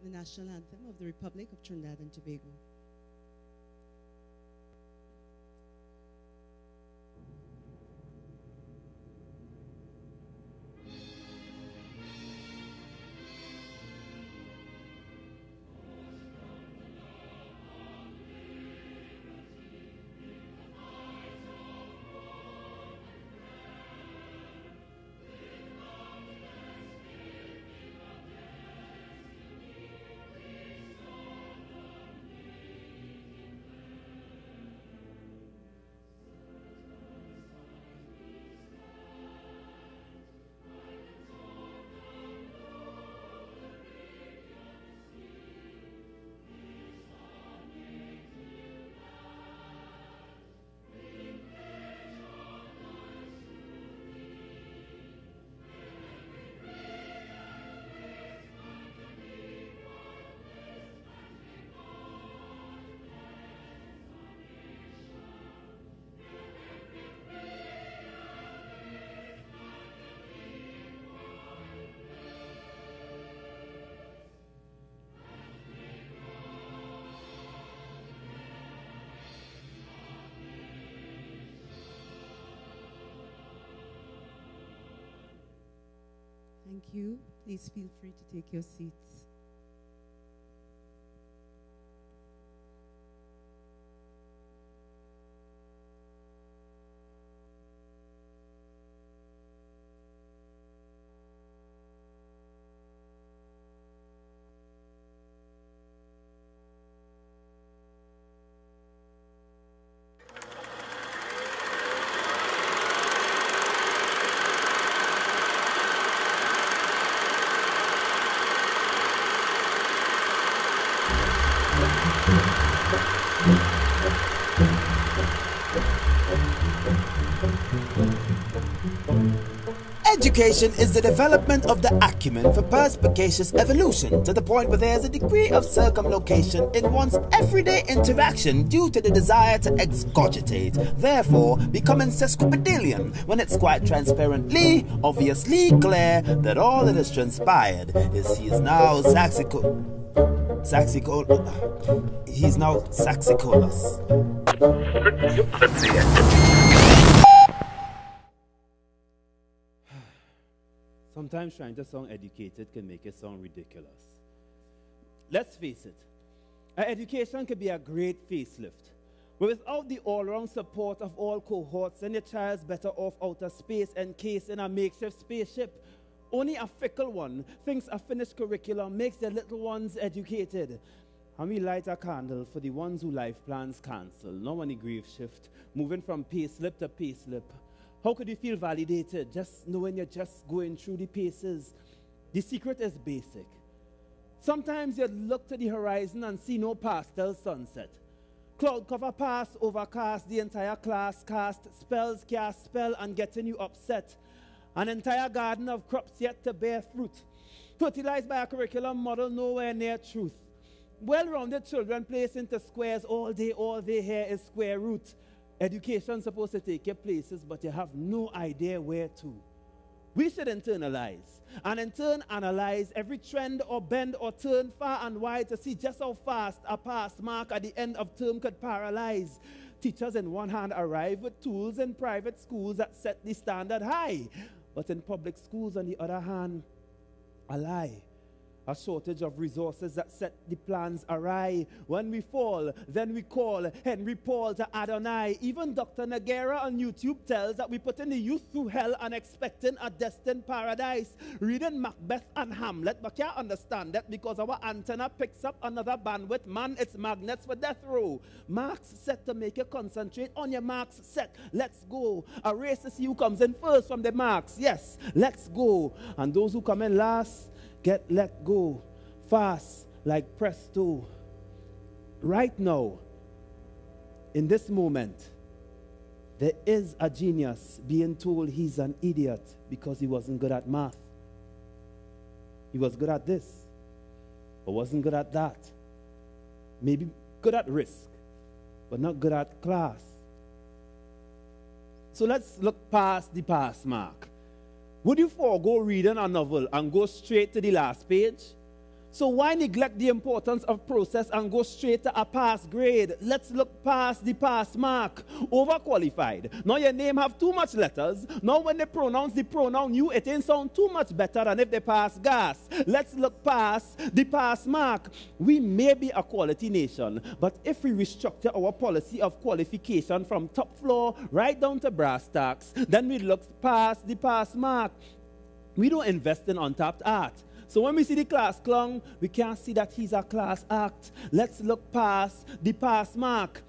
the national anthem of the Republic of Trinidad and Tobago. Thank you. Please feel free to take your seats. Education is the development of the acumen for perspicacious evolution to the point where there is a degree of circumlocation in one's everyday interaction due to the desire to excogitate, therefore becoming sesquipedalian when it's quite transparently, obviously clear that all that has transpired is he is now he's now Saxicolus. Sometimes trying to sound educated can make it sound ridiculous. Let's face it, education can be a great facelift. But without the all-round support of all cohorts, then your child's better off outer space encased in a makeshift spaceship. Only a fickle one thinks a finished curriculum makes their little ones educated. And we light a candle for the ones who life plans cancel. No money grief shift, moving from payslip to payslip. How could you feel validated just knowing you're just going through the paces? The secret is basic. Sometimes you look to the horizon and see no pastel sunset. Cloud cover pass, overcast, the entire class cast, spells cast spell and getting you upset. An entire garden of crops yet to bear fruit. Fertilized by a curriculum model nowhere near truth. Well-rounded children placed into squares all day here is square root. Education's supposed to take you places, but you have no idea where to. We should internalize, and in turn analyze every trend or bend or turn far and wide to see just how fast a pass mark at the end of term could paralyze. Teachers in one hand arrive with tools in private schools that set the standard high, but in public schools on the other hand, a lie. A shortage of resources that set the plans awry. When we fall, then we call Henry Paul to Adonai. Even Dr. Nagera on YouTube tells that we put in the youth through hell and expecting a destined paradise. Reading Macbeth and Hamlet, but can't understand that because our antenna picks up another bandwidth. Man, it's magnets for death row. Marks set to make you concentrate on your marks set. Let's go. A race to see who comes in first from the marks. Yes, let's go. And those who come in last get let go, fast like presto. Right now, in this moment, there is a genius being told he's an idiot because he wasn't good at math. He was good at this, but wasn't good at that. Maybe good at risk, but not good at class. So let's look past the pass mark. Would you forego reading a novel and go straight to the last page? So why neglect the importance of process and go straight to a pass grade? Let's look past the pass mark. Overqualified. Now your name have too much letters. Now when they pronounce the pronoun you, it ain't sound too much better than if they pass gas. Let's look past the pass mark. We may be a quality nation, but if we restructure our policy of qualification from top floor right down to brass tacks, then we look past the pass mark. We don't invest in untapped art. So when we see the class clown, we can't see that he's a class act. Let's look past the pass mark.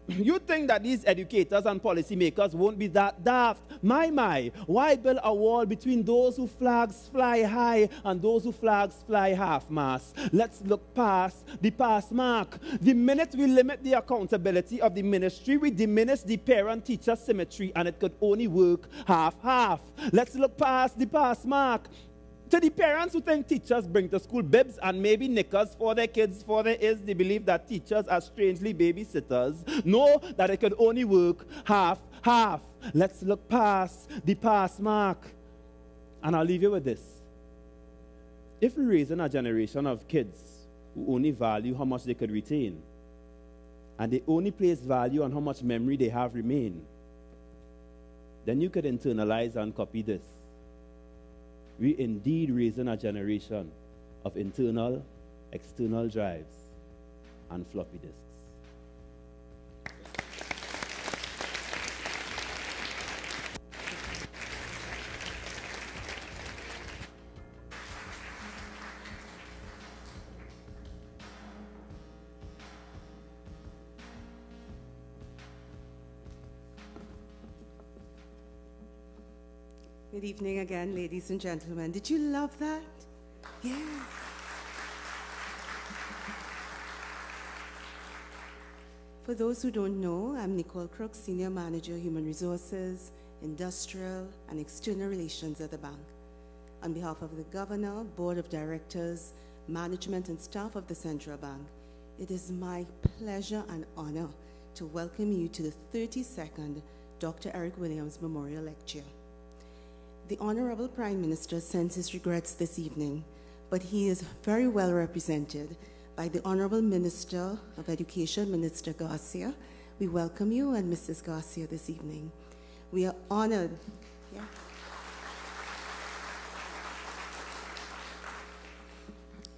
You think that these educators and policymakers won't be that daft? My, why build a wall between those who flags fly high and those who flags fly half-mast? Let's look past the pass mark. The minute we limit the accountability of the ministry, we diminish the parent-teacher symmetry, and it could only work half-half. Let's look past the pass mark. To the parents who think teachers bring to school bibs and maybe knickers for their kids, for their is, they believe that teachers are strangely babysitters. Know that it could only work half-half. Let's look past the pass mark. And I'll leave you with this. If we're raising a generation of kids who only value how much they could retain, and they only place value on how much memory they have remain, then you could internalize and copy this. We indeed raising a generation of internal, external drives and floppy disks. Good evening again, ladies and gentlemen. Did you love that? Yes. For those who don't know, I'm Nicole Crooks, Senior Manager, Human Resources, Industrial, and External Relations at the bank. On behalf of the Governor, Board of Directors, management, and staff of the Central Bank, it is my pleasure and honor to welcome you to the 32nd Dr. Eric Williams Memorial Lecture. The Honorable Prime Minister sends his regrets this evening, but he is very well represented by the Honorable Minister of Education, Minister Garcia. We welcome you and Mrs. Garcia this evening. We are honored. Yeah.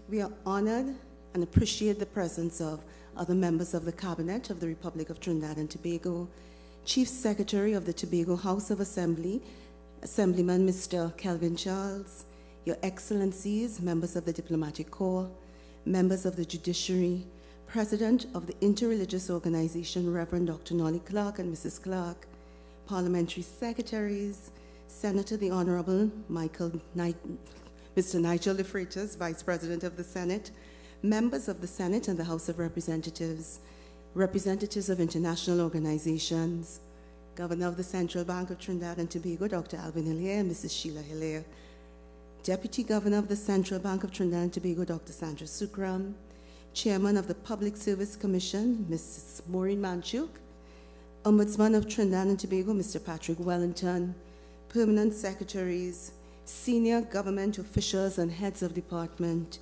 We are honored and appreciate the presence of other members of the Cabinet of the Republic of Trinidad and Tobago, Chief Secretary of the Tobago House of Assembly, Assemblyman Mr. Kelvin Charles, Your Excellencies, members of the Diplomatic Corps, members of the Judiciary, President of the Interreligious Organization, Reverend Dr. Nolly Clark and Mrs. Clark, Parliamentary Secretaries, Senator the Honorable Mr. Nigel De Freitas, Vice President of the Senate, members of the Senate and the House of Representatives, representatives of international organizations, Governor of the Central Bank of Trinidad and Tobago, Dr. Alvin Hilaire and Mrs. Sheila Hilaire, Deputy Governor of the Central Bank of Trinidad and Tobago, Dr. Sandra Sukram, Chairman of the Public Service Commission, Mrs. Maureen Manchuk, Ombudsman of Trinidad and Tobago, Mr. Patrick Wellington, Permanent Secretaries, Senior Government Officials and Heads of Department,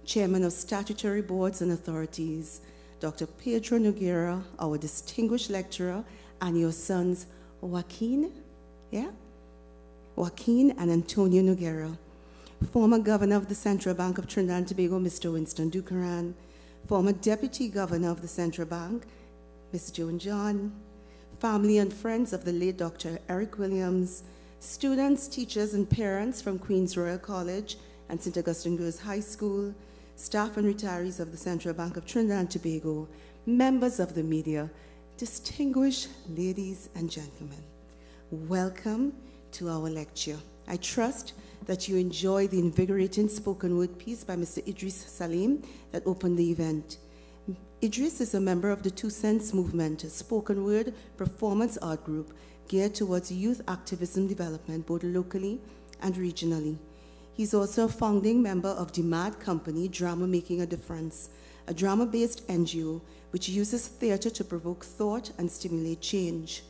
Chairman of Statutory Boards and Authorities, Dr. Pedro Noguera, our distinguished lecturer, and your sons, Joaquin and Antonio Noguera, former Governor of the Central Bank of Trinidad and Tobago, Mr. Winston Ducaran, former Deputy Governor of the Central Bank, Ms. Joan John, family and friends of the late Dr. Eric Williams, students, teachers, and parents from Queen's Royal College and St. Augustine Girls High School, staff and retirees of the Central Bank of Trinidad and Tobago, members of the media, distinguished ladies and gentlemen, welcome to our lecture. I trust that you enjoy the invigorating spoken word piece by Mr. Idris Salim that opened the event. Idris is a member of the Two Cents Movement, a spoken word performance art group geared towards youth activism development both locally and regionally. He's also a founding member of the MAD Company, Drama Making a Difference, a drama-based NGO which uses theater to provoke thought and stimulate change.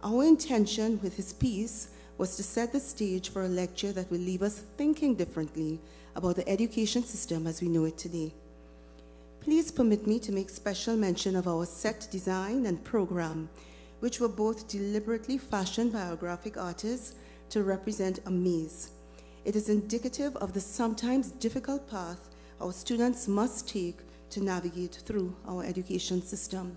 Our intention with his piece was to set the stage for a lecture that will leave us thinking differently about the education system as we know it today. Please permit me to make special mention of our set design and program, which were both deliberately fashioned by our graphic artists to represent a maze. It is indicative of the sometimes difficult path our students must take to navigate through our education system.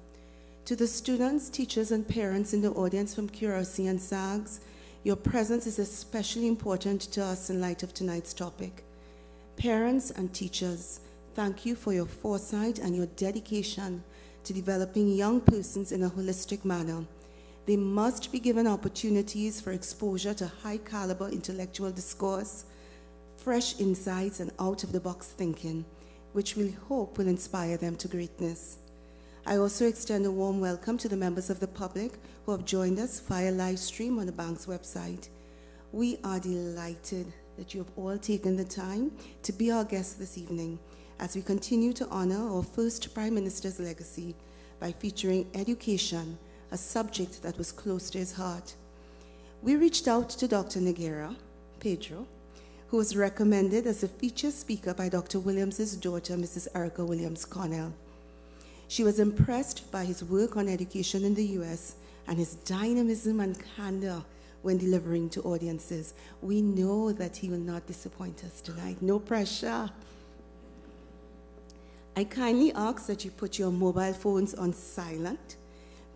To the students, teachers, and parents in the audience from QRC and SAGS, your presence is especially important to us in light of tonight's topic. Parents and teachers, thank you for your foresight and your dedication to developing young persons in a holistic manner. They must be given opportunities for exposure to high-caliber intellectual discourse, fresh insights, and out-of-the-box thinking, which we hope will inspire them to greatness. I also extend a warm welcome to the members of the public who have joined us via live stream on the bank's website. We are delighted that you have all taken the time to be our guests this evening as we continue to honor our first Prime Minister's legacy by featuring education, a subject that was close to his heart. We reached out to Dr. Nogueira Pedro, who was recommended as a featured speaker by Dr. Williams' daughter, Mrs. Erica Williams Cornell. She was impressed by his work on education in the US and his dynamism and candor when delivering to audiences. We know that he will not disappoint us tonight. No pressure. I kindly ask that you put your mobile phones on silent.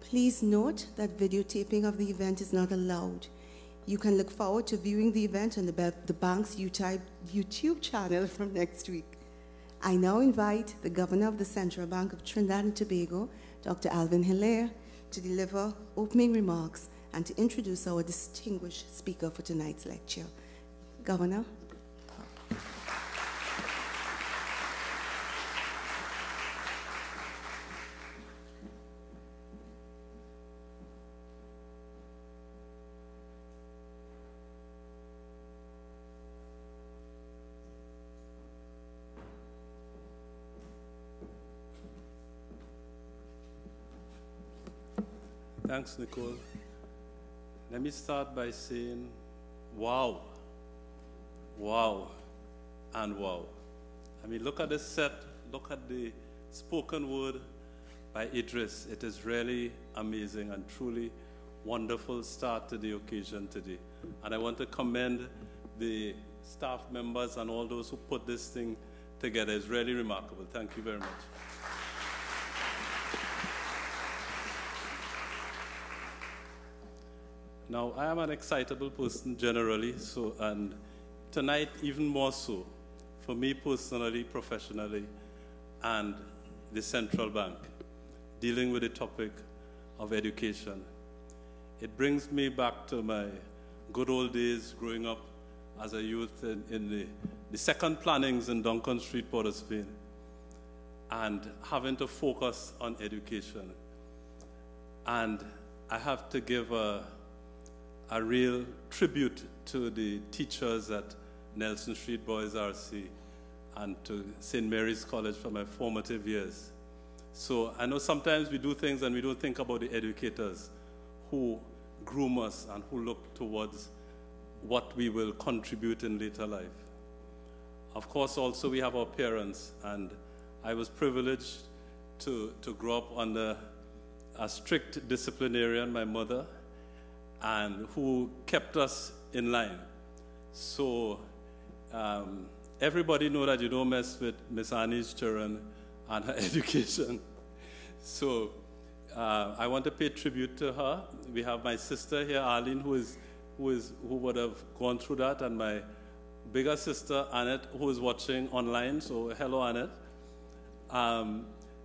Please note that videotaping of the event is not allowed. You can look forward to viewing the event on the bank's YouTube channel from next week. I now invite the Governor of the Central Bank of Trinidad and Tobago, Dr. Alvin Hilaire, to deliver opening remarks and to introduce our distinguished speaker for tonight's lecture. Governor. Thanks, Nicole. Let me start by saying, wow, wow, and wow. I mean, look at the set, look at the spoken word by Idris. It is really amazing and truly wonderful start to the occasion today. And I want to commend the staff members and all those who put this thing together. It's really remarkable. Thank you very much. Now, I am an excitable person generally, and tonight even more so, for me personally, professionally, and the central bank, dealing with the topic of education. It brings me back to my good old days growing up as a youth in the second plannings in Duncan Street, Port of Spain, and having to focus on education. And I have to give a real tribute to the teachers at Nelson Street Boys RC and to St. Mary's College for my formative years. So I know sometimes we do things and we don't think about the educators who groom us and who look towards what we will contribute in later life. Of course, also we have our parents, and I was privileged to grow up under a strict disciplinarian, my mother, and who kept us in line. So everybody know that you don't mess with Miss Annie's children and her education. So I want to pay tribute to her. We have my sister here, Arlene, who would have gone through that, and my bigger sister, Annette, who is watching online. So hello, Annette.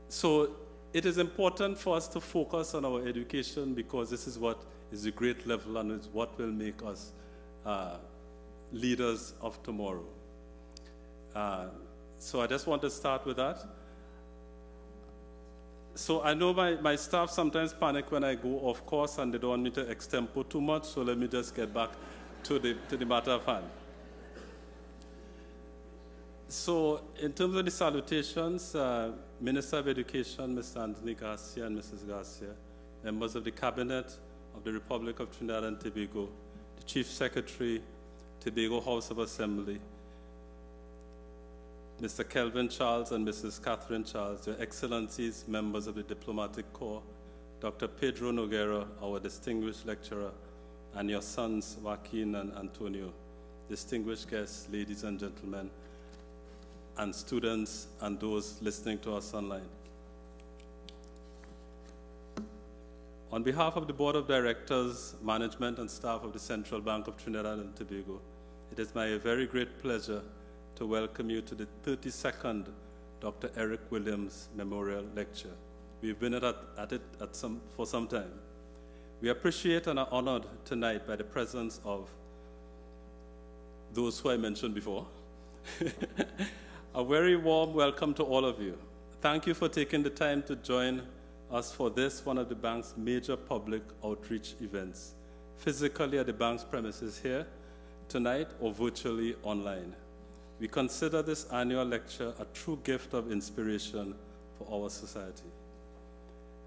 So it is important for us to focus on our education because this is what is a great level and is what will make us leaders of tomorrow. So I just want to start with that. So I know my staff sometimes panic when I go off course and they don't want me to extempo too much, so let me just get back to the matter of hand. So in terms of the salutations, Minister of Education, Mr. Anthony Garcia and Mrs. Garcia, members of the Cabinet of the Republic of Trinidad and Tobago, the Chief Secretary, Tobago House of Assembly, Mr. Kelvin Charles and Mrs. Catherine Charles, Your Excellencies, members of the Diplomatic Corps, Dr. Pedro Noguera, our distinguished lecturer, and your sons, Joaquin and Antonio, distinguished guests, ladies and gentlemen, and students and those listening to us online. On behalf of the Board of Directors, management, and staff of the Central Bank of Trinidad and Tobago, it is my very great pleasure to welcome you to the 32nd Dr. Eric Williams Memorial Lecture. We've been at it for some time. We appreciate and are honored tonight by the presence of those who I mentioned before. A very warm welcome to all of you. Thank you for taking the time to join us for this, one of the bank's major public outreach events, physically at the bank's premises here tonight or virtually online. We consider this annual lecture a true gift of inspiration for our society.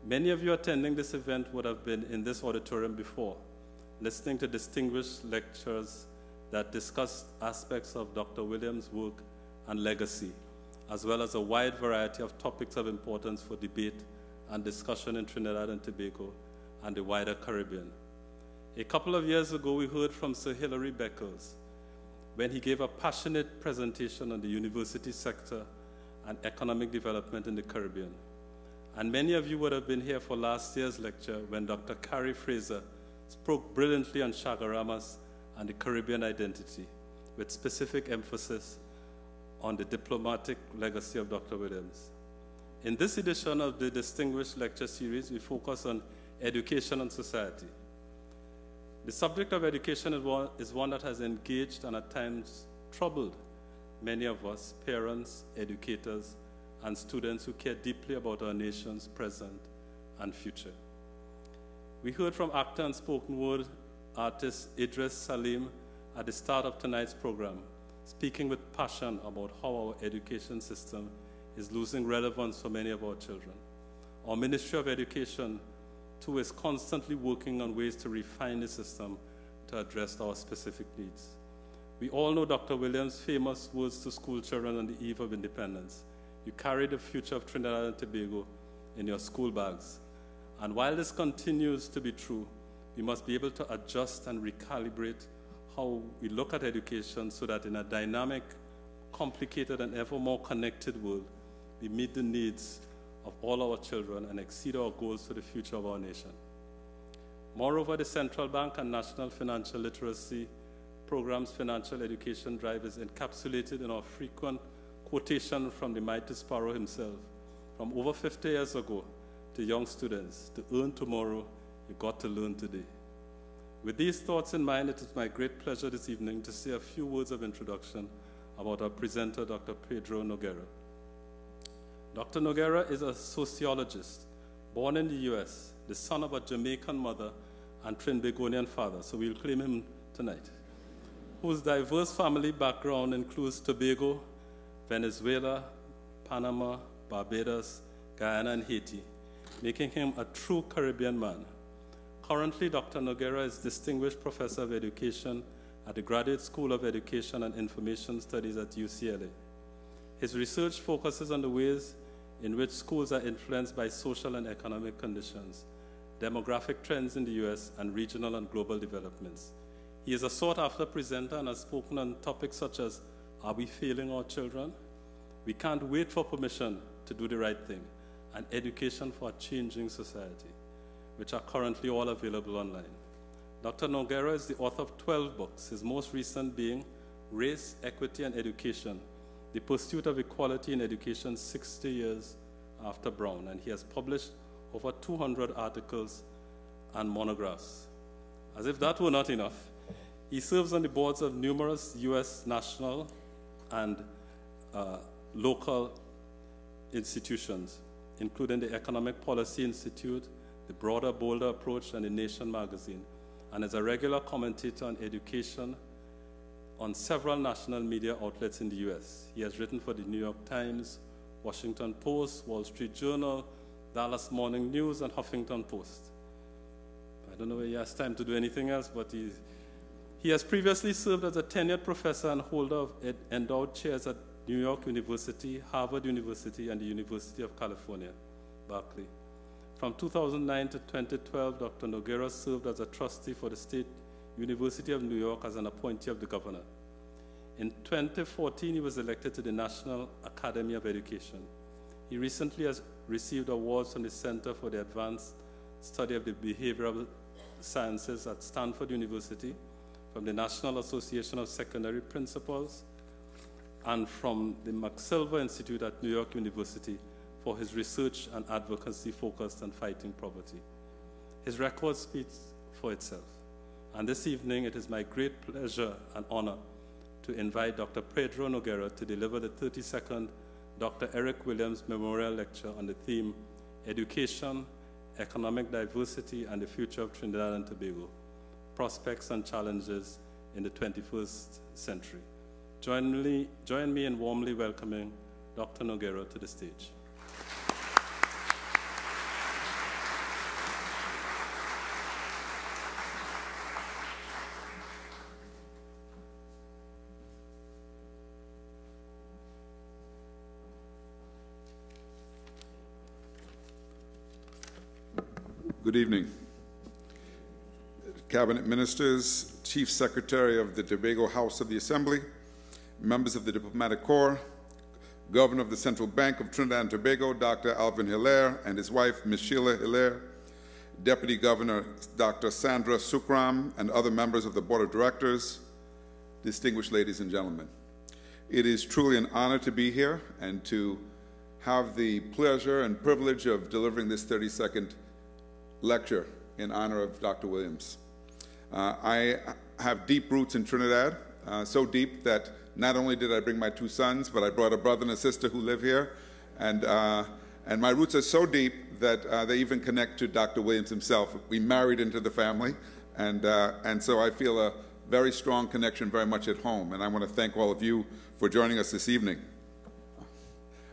Many of you attending this event would have been in this auditorium before, listening to distinguished lectures that discussed aspects of Dr. Williams' work and legacy, as well as a wide variety of topics of importance for debate and discussion in Trinidad and Tobago and the wider Caribbean. A couple of years ago, we heard from Sir Hilary Beckles when he gave a passionate presentation on the university sector and economic development in the Caribbean. And many of you would have been here for last year's lecture when Dr. Carrie Fraser spoke brilliantly on Chaguaramas and the Caribbean identity, with specific emphasis on the diplomatic legacy of Dr. Williams. In this edition of the Distinguished Lecture Series, we focus on education and society. The subject of education is one that has engaged and at times troubled many of us, parents, educators, and students who care deeply about our nation's present and future. We heard from actor and spoken word artist Idris Salim at the start of tonight's program, speaking with passion about how our education system is losing relevance for many of our children. Our Ministry of Education, too, is constantly working on ways to refine the system to address our specific needs. We all know Dr. Williams' famous words to school children on the eve of independence: "You carry the future of Trinidad and Tobago in your school bags." And while this continues to be true, we must be able to adjust and recalibrate how we look at education so that in a dynamic, complicated, and ever more connected world, we meet the needs of all our children and exceed our goals for the future of our nation. Moreover, the Central Bank and National Financial Literacy Program's financial education drive is encapsulated in our frequent quotation from the mighty Sparrow himself, from over 50 years ago, to young students: to earn tomorrow, you got to learn today. With these thoughts in mind, it is my great pleasure this evening to say a few words of introduction about our presenter, Dr. Pedro Noguera. Dr. Noguera is a sociologist, born in the US, the son of a Jamaican mother and Trinbagonian father, so we'll claim him tonight, whose diverse family background includes Tobago, Venezuela, Panama, Barbados, Guyana, and Haiti, making him a true Caribbean man. Currently, Dr. Noguera is Distinguished Professor of Education at the Graduate School of Education and Information Studies at UCLA. His research focuses on the ways in which schools are influenced by social and economic conditions, demographic trends in the US, and regional and global developments. He is a sought-after presenter and has spoken on topics such as, are we failing our children? We can't wait for permission to do the right thing, and education for a changing society, which are currently all available online. Dr. Noguera is the author of 12 books, his most recent being Race, Equity, and Education: The Pursuit of Equality in Education 60 Years After Brown, and he has published over 200 articles and monographs. As if that were not enough, he serves on the boards of numerous US national and local institutions, including the Economic Policy Institute, the Broader Bolder Approach, and the Nation magazine, and is a regular commentator on education on several national media outlets in the US. He has written for the New York Times, Washington Post, Wall Street Journal, Dallas Morning News, and Huffington Post. I don't know if he has time to do anything else, but He has previously served as a tenured professor and holder of endowed chairs at New York University, Harvard University, and the University of California, Berkeley. From 2009 to 2012, Dr. Nogueira served as a trustee for the State University of New York as an appointee of the governor. In 2014, he was elected to the National Academy of Education. He recently has received awards from the Center for the Advanced Study of the Behavioral Sciences at Stanford University, from the National Association of Secondary Principals, and from the Max Silver Institute at New York University for his research and advocacy focused on fighting poverty. His record speaks for itself. And this evening, it is my great pleasure and honor to invite Dr. Pedro Nogueira to deliver the 32nd Dr. Eric Williams Memorial Lecture on the theme, Education, Economic Diversity, and the Future of Trinidad and Tobago, Prospects and Challenges in the 21st Century. Join me in warmly welcoming Dr. Nogueira to the stage. Good evening. Cabinet Ministers, Chief Secretary of the Tobago House of the Assembly, members of the Diplomatic Corps, Governor of the Central Bank of Trinidad and Tobago, Dr. Alvin Hilaire, and his wife, Ms. Sheila Hilaire, Deputy Governor Dr. Sandra Sukram, and other members of the Board of Directors, distinguished ladies and gentlemen. It is truly an honor to be here and to have the pleasure and privilege of delivering this 32nd lecture in honor of Dr. Williams. I have deep roots in Trinidad, so deep that not only did I bring my two sons, but I brought a brother and a sister who live here, and my roots are so deep that they even connect to Dr. Williams himself. We married into the family, and so I feel a very strong connection, very much at home, and I want to thank all of you for joining us this evening. I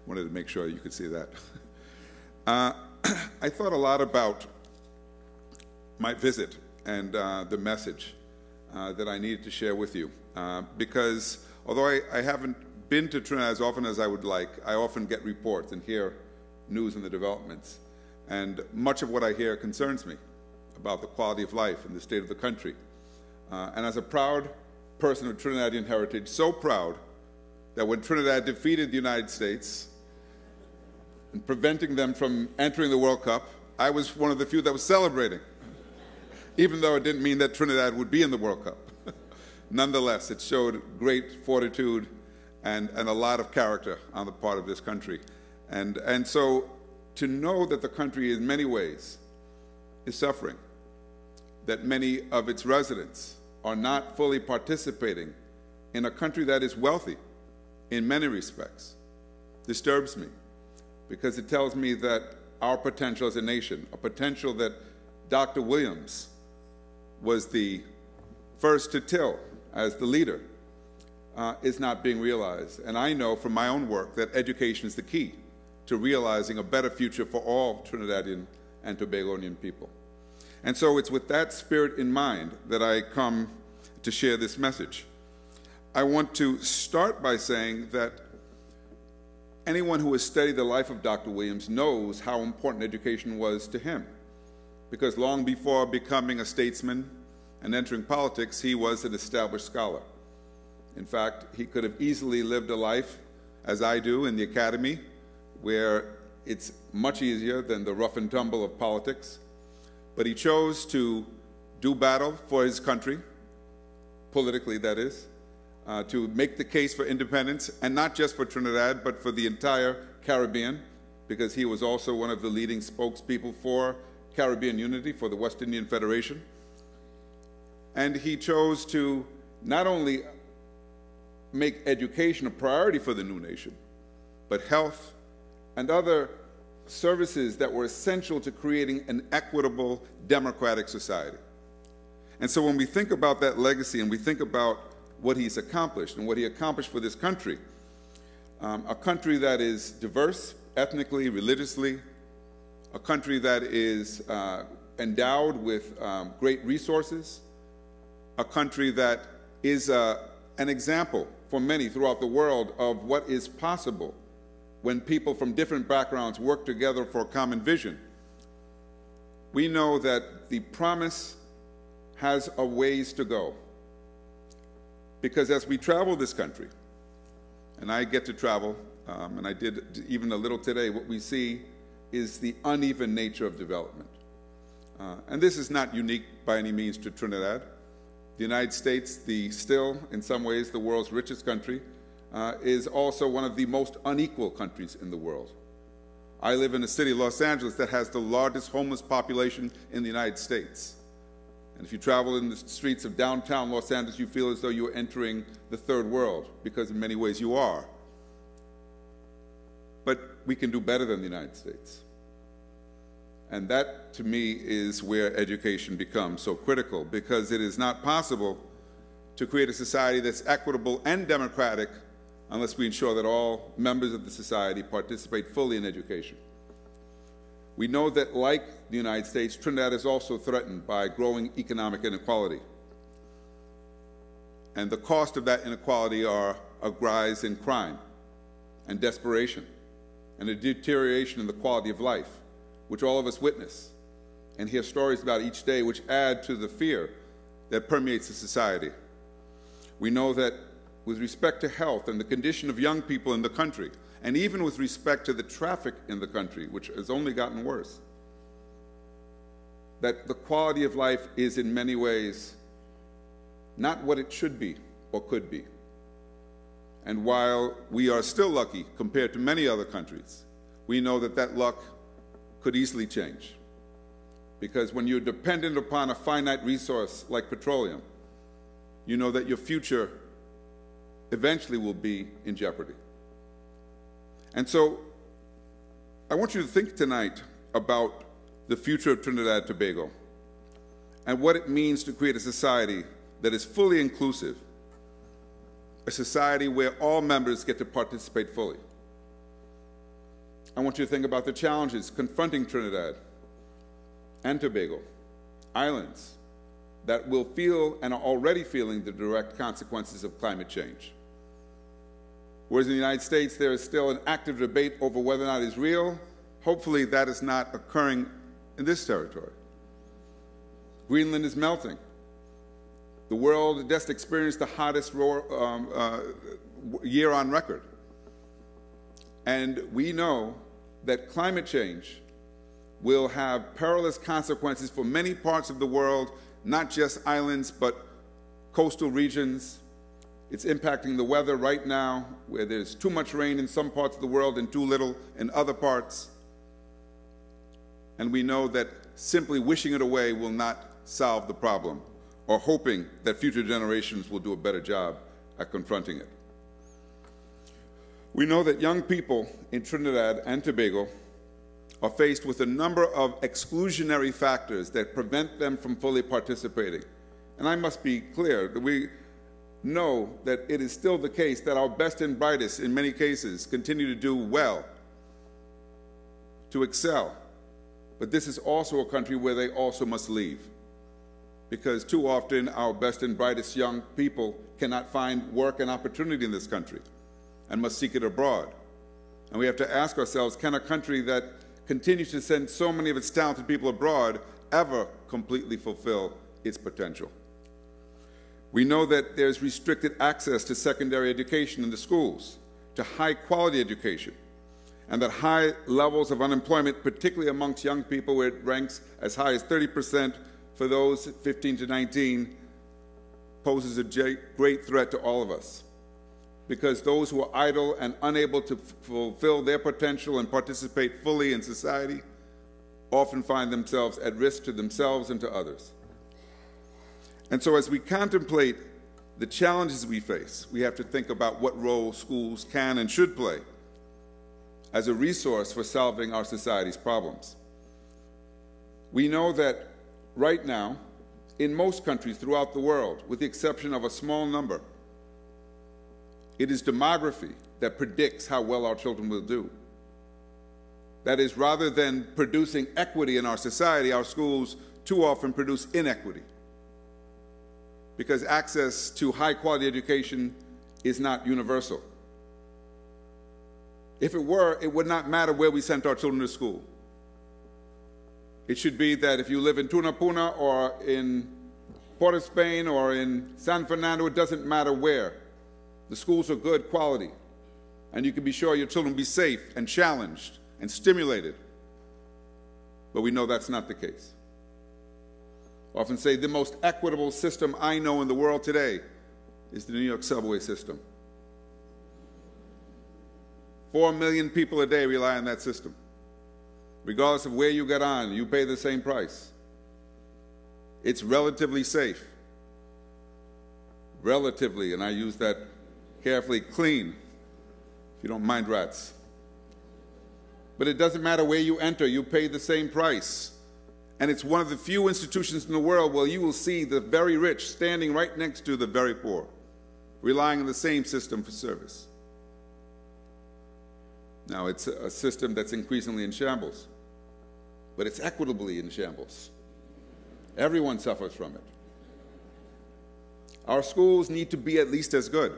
wanted to make sure you could see that. I thought a lot about my visit and the message that I needed to share with you. Because although I haven't been to Trinidad as often as I would like, I often get reports and hear news and the developments. And much of what I hear concerns me about the quality of life and the state of the country. And as a proud person of Trinidadian heritage, so proud that when Trinidad defeated the United States and preventing them from entering the World Cup, I was one of the few that was celebrating, even though it didn't mean that Trinidad would be in the World Cup. Nonetheless, it showed great fortitude and a lot of character on the part of this country. And so to know that the country in many ways is suffering, that many of its residents are not fully participating in a country that is wealthy in many respects, disturbs me, because it tells me that our potential as a nation, a potential that Dr. Williams was the first to till as the leader, is not being realized. And I know from my own work that education is the key to realizing a better future for all Trinidadian and Tobagonian people. And so it's with that spirit in mind that I come to share this message. I want to start by saying that anyone who has studied the life of Dr. Williams knows how important education was to him, because long before becoming a statesman and entering politics, he was an established scholar. In fact, he could have easily lived a life, as I do, in the academy, where it's much easier than the rough and tumble of politics. But he chose to do battle for his country, politically that is, to make the case for independence, and not just for Trinidad, but for the entire Caribbean, because he was also one of the leading spokespeople for Caribbean unity, for the West Indian Federation. And he chose to not only make education a priority for the new nation, but health and other services that were essential to creating an equitable, democratic society. And so when we think about that legacy and we think about what he's accomplished and what he accomplished for this country, a country that is diverse ethnically, religiously, a country that is endowed with great resources, a country that is an example for many throughout the world of what is possible when people from different backgrounds work together for a common vision. We know that the promise has a ways to go. Because as we travel this country, and I get to travel, and I did even a little today, what we see is the uneven nature of development. And this is not unique by any means to Trinidad. The United States, still, in some ways, the world's richest country, is also one of the most unequal countries in the world. I live in a city, Los Angeles, that has the largest homeless population in the United States. And if you travel in the streets of downtown Los Angeles, you feel as though you're entering the third world, because in many ways you are. But we can do better than the United States. And that, to me, is where education becomes so critical, because it is not possible to create a society that's equitable and democratic unless we ensure that all members of the society participate fully in education. We know that, like the United States, Trinidad is also threatened by growing economic inequality. And the cost of that inequality are a rise in crime and desperation and a deterioration in the quality of life, which all of us witness and hear stories about each day, which add to the fear that permeates the society. We know that with respect to health and the condition of young people in the country, and even with respect to the traffic in the country, which has only gotten worse, that the quality of life is in many ways not what it should be or could be. And while we are still lucky compared to many other countries, we know that that luck could easily change. Because when you're dependent upon a finite resource like petroleum, you know that your future eventually will be in jeopardy. And so I want you to think tonight about the future of Trinidad and Tobago and what it means to create a society that is fully inclusive, a society where all members get to participate fully. I want you to think about the challenges confronting Trinidad and Tobago, islands that will feel and are already feeling the direct consequences of climate change. Whereas in the United States, there is still an active debate over whether or not it's real. Hopefully that is not occurring in this territory. Greenland is melting. The world just experienced the hottest year on record. And we know that climate change will have perilous consequences for many parts of the world, not just islands, but coastal regions. It's impacting the weather right now, where there's too much rain in some parts of the world and too little in other parts. And we know that simply wishing it away will not solve the problem, or hoping that future generations will do a better job at confronting it. We know that young people in Trinidad and Tobago are faced with a number of exclusionary factors that prevent them from fully participating. And I must be clear that we know that it is still the case that our best and brightest, in many cases, continue to do well, to excel. But this is also a country where they also must leave, because too often our best and brightest young people cannot find work and opportunity in this country and must seek it abroad. And we have to ask ourselves, can a country that continues to send so many of its talented people abroad ever completely fulfill its potential? We know that there's restricted access to secondary education in the schools, to high-quality education, and that high levels of unemployment, particularly amongst young people, where it ranks as high as 30% for those 15 to 19, poses a great threat to all of us. Because those who are idle and unable to fulfill their potential and participate fully in society often find themselves at risk to themselves and to others. And so as we contemplate the challenges we face, we have to think about what role schools can and should play as a resource for solving our society's problems. We know that right now, in most countries throughout the world, with the exception of a small number, it is demography that predicts how well our children will do. That is, rather than producing equity in our society, our schools too often produce inequity, because access to high-quality education is not universal. If it were, it would not matter where we sent our children to school. It should be that if you live in Tunapuna or in Port of Spain or in San Fernando, it doesn't matter where. The schools are good quality, and you can be sure your children will be safe and challenged and stimulated. But we know that's not the case. I often say the most equitable system I know in the world today is the New York subway system. 4 million people a day rely on that system. Regardless of where you get on, you pay the same price. It's relatively safe. Relatively, and I use that carefully, clean, if you don't mind rats. But it doesn't matter where you enter, you pay the same price. And it's one of the few institutions in the world where you will see the very rich standing right next to the very poor, relying on the same system for service. Now, it's a system that's increasingly in shambles, but it's equitably in shambles. Everyone suffers from it. Our schools need to be at least as good,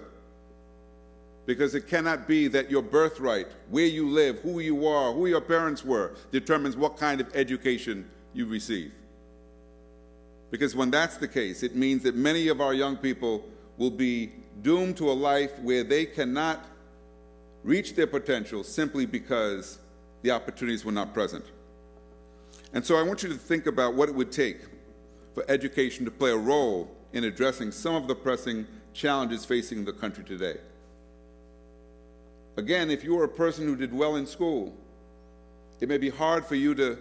because it cannot be that your birthright, where you live, who you are, who your parents were, determines what kind of education you receive. Because when that's the case, it means that many of our young people will be doomed to a life where they cannot reach their potential simply because the opportunities were not present. And so I want you to think about what it would take for education to play a role in addressing some of the pressing challenges facing the country today. Again, if you are a person who did well in school, it may be hard for you to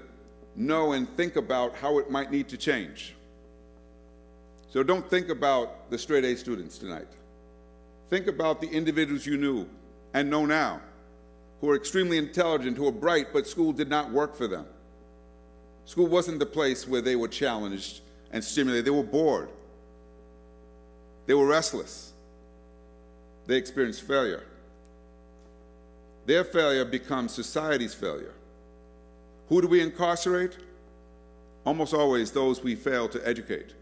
know and think about how it might need to change. So don't think about the straight A students tonight. Think about the individuals you knew and know now, who are extremely intelligent, who are bright, but school did not work for them. School wasn't the place where they were challenged and stimulated. They were bored. They were restless. They experienced failure. Their failure becomes society's failure. Who do we incarcerate? Almost always those we fail to educate.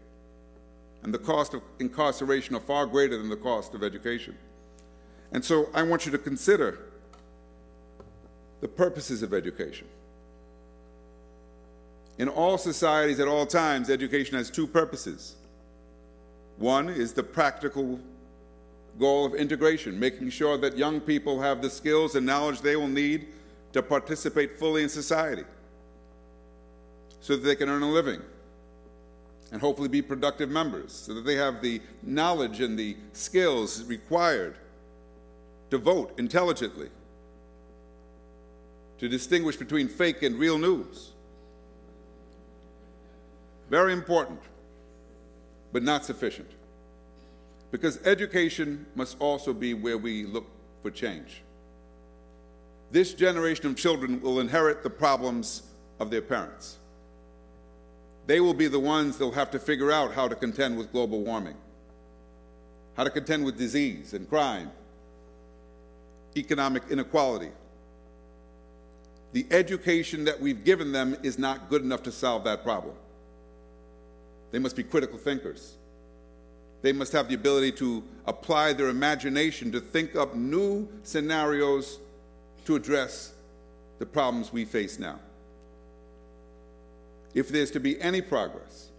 And the cost of incarceration are far greater than the cost of education. And so I want you to consider the purposes of education. In all societies at all times, education has two purposes. One is the practical goal of integration, making sure that young people have the skills and knowledge they will need to participate fully in society so that they can earn a living and hopefully be productive members, so that they have the knowledge and the skills required to vote intelligently, to distinguish between fake and real news. Very important, but not sufficient. Because education must also be where we look for change. This generation of children will inherit the problems of their parents. They will be the ones that will have to figure out how to contend with global warming, how to contend with disease and crime, economic inequality. The education that we've given them is not good enough to solve that problem. They must be critical thinkers. They must have the ability to apply their imagination to think up new scenarios to address the problems we face now. If there's to be any progress,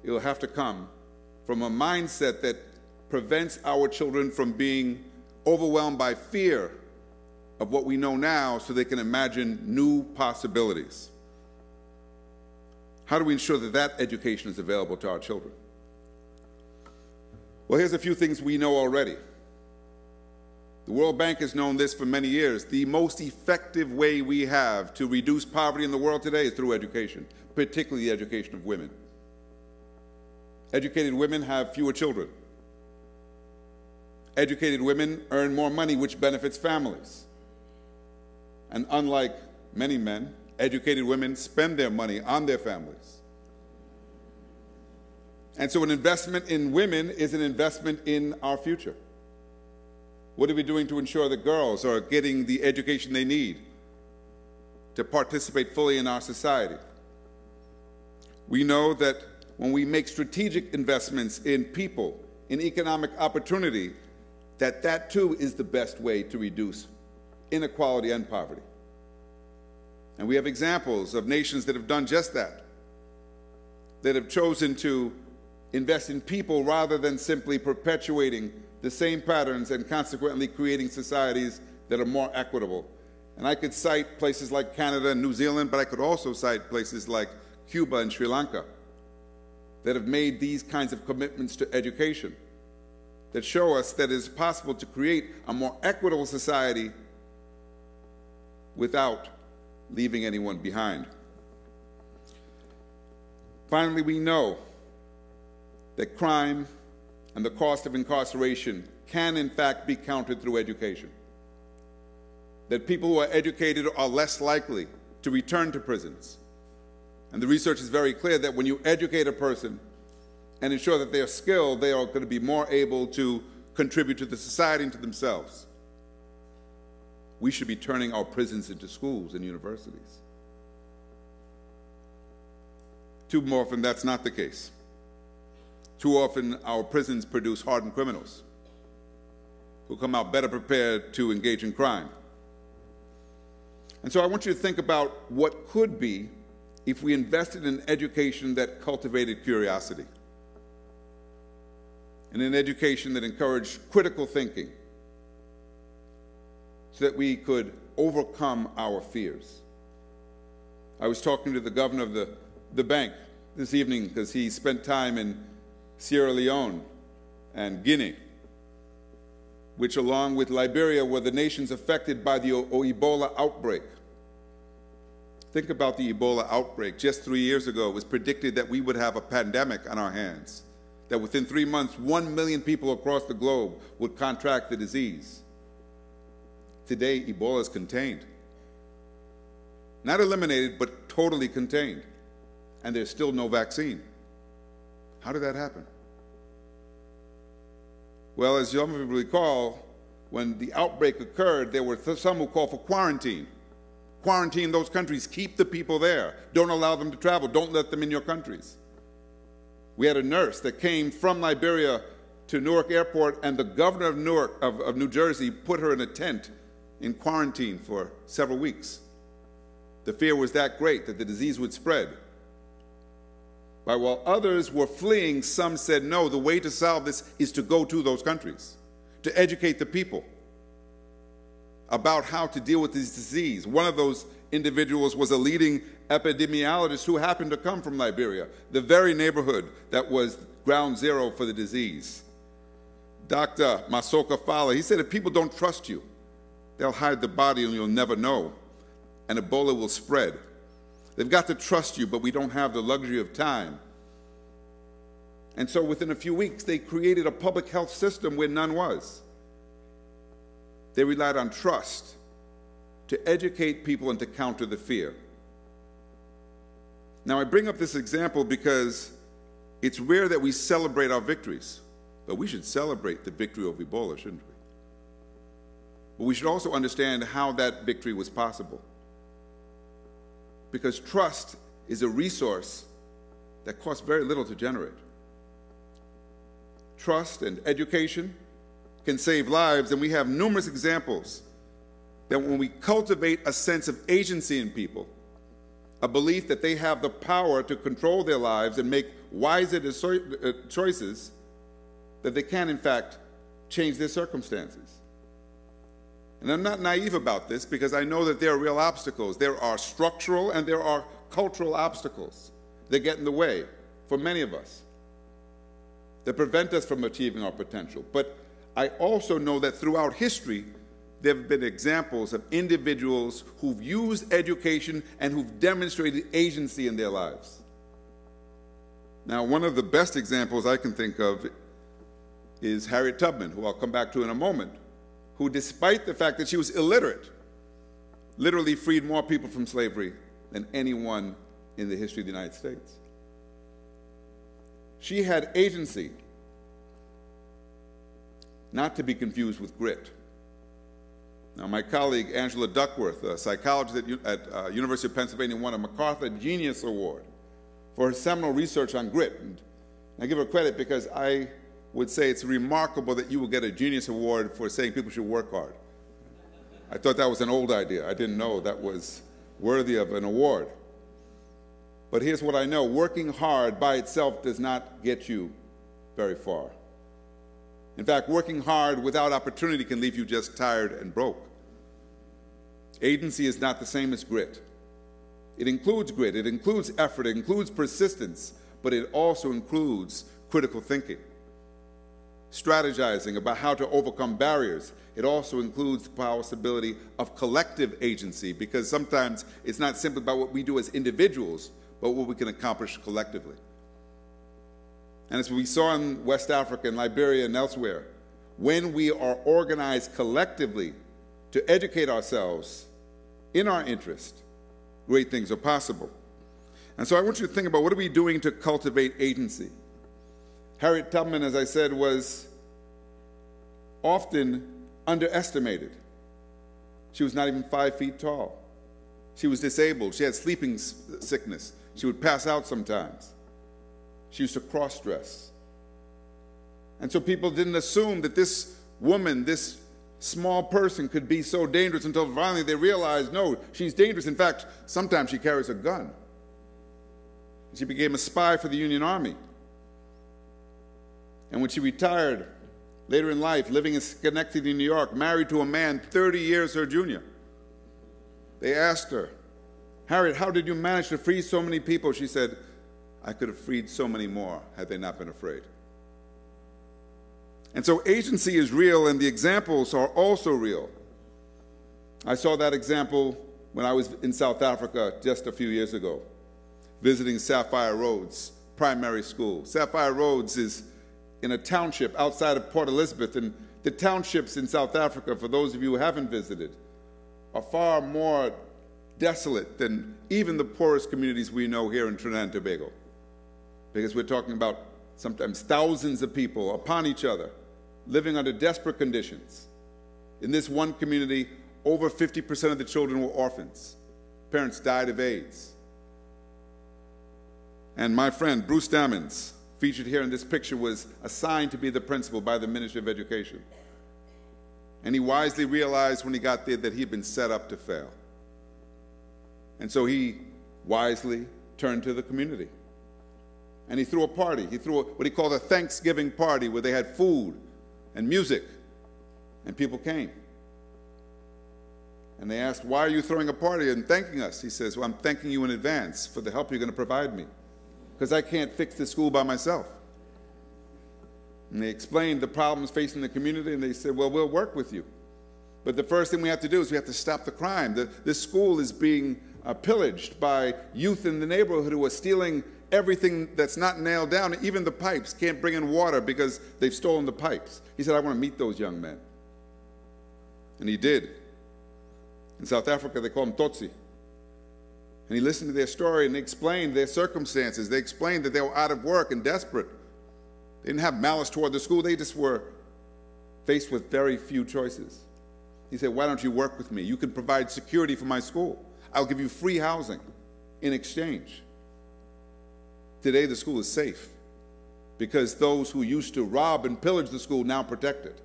it will have to come from a mindset that prevents our children from being overwhelmed by fear of what we know now so they can imagine new possibilities. How do we ensure that that education is available to our children? Well, here's a few things we know already. The World Bank has known this for many years. The most effective way we have to reduce poverty in the world today is through education, particularly the education of women. Educated women have fewer children. Educated women earn more money, which benefits families. And unlike many men, educated women spend their money on their families. And so an investment in women is an investment in our future. What are we doing to ensure that girls are getting the education they need to participate fully in our society? We know that when we make strategic investments in people, in economic opportunity, that too is the best way to reduce inequality and poverty. And we have examples of nations that have done just that have chosen to invest in people rather than simply perpetuating the same patterns and consequently creating societies that are more equitable. And I could cite places like Canada and New Zealand, but I could also cite places like Cuba and Sri Lanka that have made these kinds of commitments to education that show us that it is possible to create a more equitable society without leaving anyone behind. Finally, we know that crime and the cost of incarceration can in fact be countered through education. That people who are educated are less likely to return to prisons. And the research is very clear that when you educate a person and ensure that they are skilled, they are going to be more able to contribute to the society and to themselves. We should be turning our prisons into schools and universities. Too often, that's not the case. Too often, our prisons produce hardened criminals who come out better prepared to engage in crime. And so I want you to think about what could be if we invested in education that cultivated curiosity, and in education that encouraged critical thinking so that we could overcome our fears. I was talking to the governor of the bank this evening because he spent time in Sierra Leone and Guinea, which along with Liberia were the nations affected by the Ebola outbreak. Think about the Ebola outbreak. Just 3 years ago, it was predicted that we would have a pandemic on our hands, that within 3 months, 1 million people across the globe would contract the disease. Today, Ebola is contained. Not eliminated, but totally contained. And there's still no vaccine. How did that happen? Well, as some of you recall, when the outbreak occurred, there were some who called for quarantine. Quarantine those countries, keep the people there. Don't allow them to travel, don't let them in your countries. We had a nurse that came from Liberia to Newark Airport, and the governor of New Jersey put her in a tent in quarantine for several weeks. The fear was that great that the disease would spread. But while others were fleeing, some said, no, the way to solve this is to go to those countries, to educate the people about how to deal with this disease. One of those individuals was a leading epidemiologist who happened to come from Liberia, the very neighborhood that was ground zero for the disease. Dr. Masoka Fala, he said, if people don't trust you, they'll hide the body and you'll never know, and Ebola will spread. They've got to trust you, but we don't have the luxury of time. And so within a few weeks, they created a public health system where none was. They relied on trust to educate people and to counter the fear. Now, I bring up this example because it's rare that we celebrate our victories, but we should celebrate the victory of Ebola, shouldn't we? But we should also understand how that victory was possible. Because trust is a resource that costs very little to generate. Trust and education can save lives, and we have numerous examples that when we cultivate a sense of agency in people, a belief that they have the power to control their lives and make wiser choices, that they can, in fact, change their circumstances. And I'm not naive about this because I know that there are real obstacles. There are structural and there are cultural obstacles that get in the way for many of us, that prevent us from achieving our potential. But I also know that throughout history, there have been examples of individuals who've used education and who've demonstrated agency in their lives. Now, one of the best examples I can think of is Harriet Tubman, who I'll come back to in a moment, who, despite the fact that she was illiterate, literally freed more people from slavery than anyone in the history of the United States. She had agency, not to be confused with grit. Now, my colleague Angela Duckworth, a psychologist at University of Pennsylvania, won a MacArthur Genius Award for her seminal research on grit. And I give her credit because I would say it's remarkable that you will get a Genius Award for saying people should work hard. I thought that was an old idea. I didn't know that was worthy of an award. But here's what I know. Working hard by itself does not get you very far. In fact, working hard without opportunity can leave you just tired and broke. Agency is not the same as grit. It includes grit, it includes effort, it includes persistence, but it also includes critical thinking, strategizing about how to overcome barriers. It also includes the possibility of collective agency, because sometimes it's not simply about what we do as individuals, but what we can accomplish collectively. And as we saw in West Africa and Liberia and elsewhere, when we are organized collectively to educate ourselves in our interest, great things are possible. And so I want you to think about, what are we doing to cultivate agency? Harriet Tubman, as I said, was often underestimated. She was not even 5 feet tall. She was disabled. She had sleeping sickness. She would pass out sometimes. She used to cross-dress. And so people didn't assume that this woman, this small person, could be so dangerous, until finally they realized, no, she's dangerous. In fact, sometimes she carries a gun. She became a spy for the Union Army. And when she retired later in life, living in Schenectady, New York, married to a man 30 years her junior, they asked her, Harriet, how did you manage to free so many people? She said, I could have freed so many more had they not been afraid. And so agency is real, and the examples are also real. I saw that example when I was in South Africa just a few years ago, visiting Sapphire Roads Primary School. Sapphire Roads is in a township outside of Port Elizabeth, and the townships in South Africa, for those of you who haven't visited, are far more desolate than even the poorest communities we know here in Trinidad and Tobago, because we're talking about sometimes thousands of people upon each other, living under desperate conditions. In this one community, over 50% of the children were orphans. Parents died of AIDS. And my friend, Bruce Dammons, featured here in this picture, was assigned to be the principal by the Ministry of Education. And he wisely realized when he got there that he had been set up to fail. And so he wisely turned to the community. And he threw a party. He threw what he called a Thanksgiving party, where they had food and music, and people came. And they asked, why are you throwing a party and thanking us? He says, well, I'm thanking you in advance for the help you're going to provide me, because I can't fix this school by myself. And they explained the problems facing the community, and they said, well, we'll work with you. But the first thing we have to do is we have to stop the crime. This school is being pillaged by youth in the neighborhood who are stealing everything that's not nailed down. Even the pipes, can't bring in water because they've stolen the pipes. He said, I want to meet those young men. And he did. In South Africa, they call him Tsotsi. And he listened to their story, and they explained their circumstances. They explained that they were out of work and desperate. They didn't have malice toward the school. They just were faced with very few choices. He said, why don't you work with me? You can provide security for my school. I'll give you free housing in exchange. Today, the school is safe because those who used to rob and pillage the school now protect it.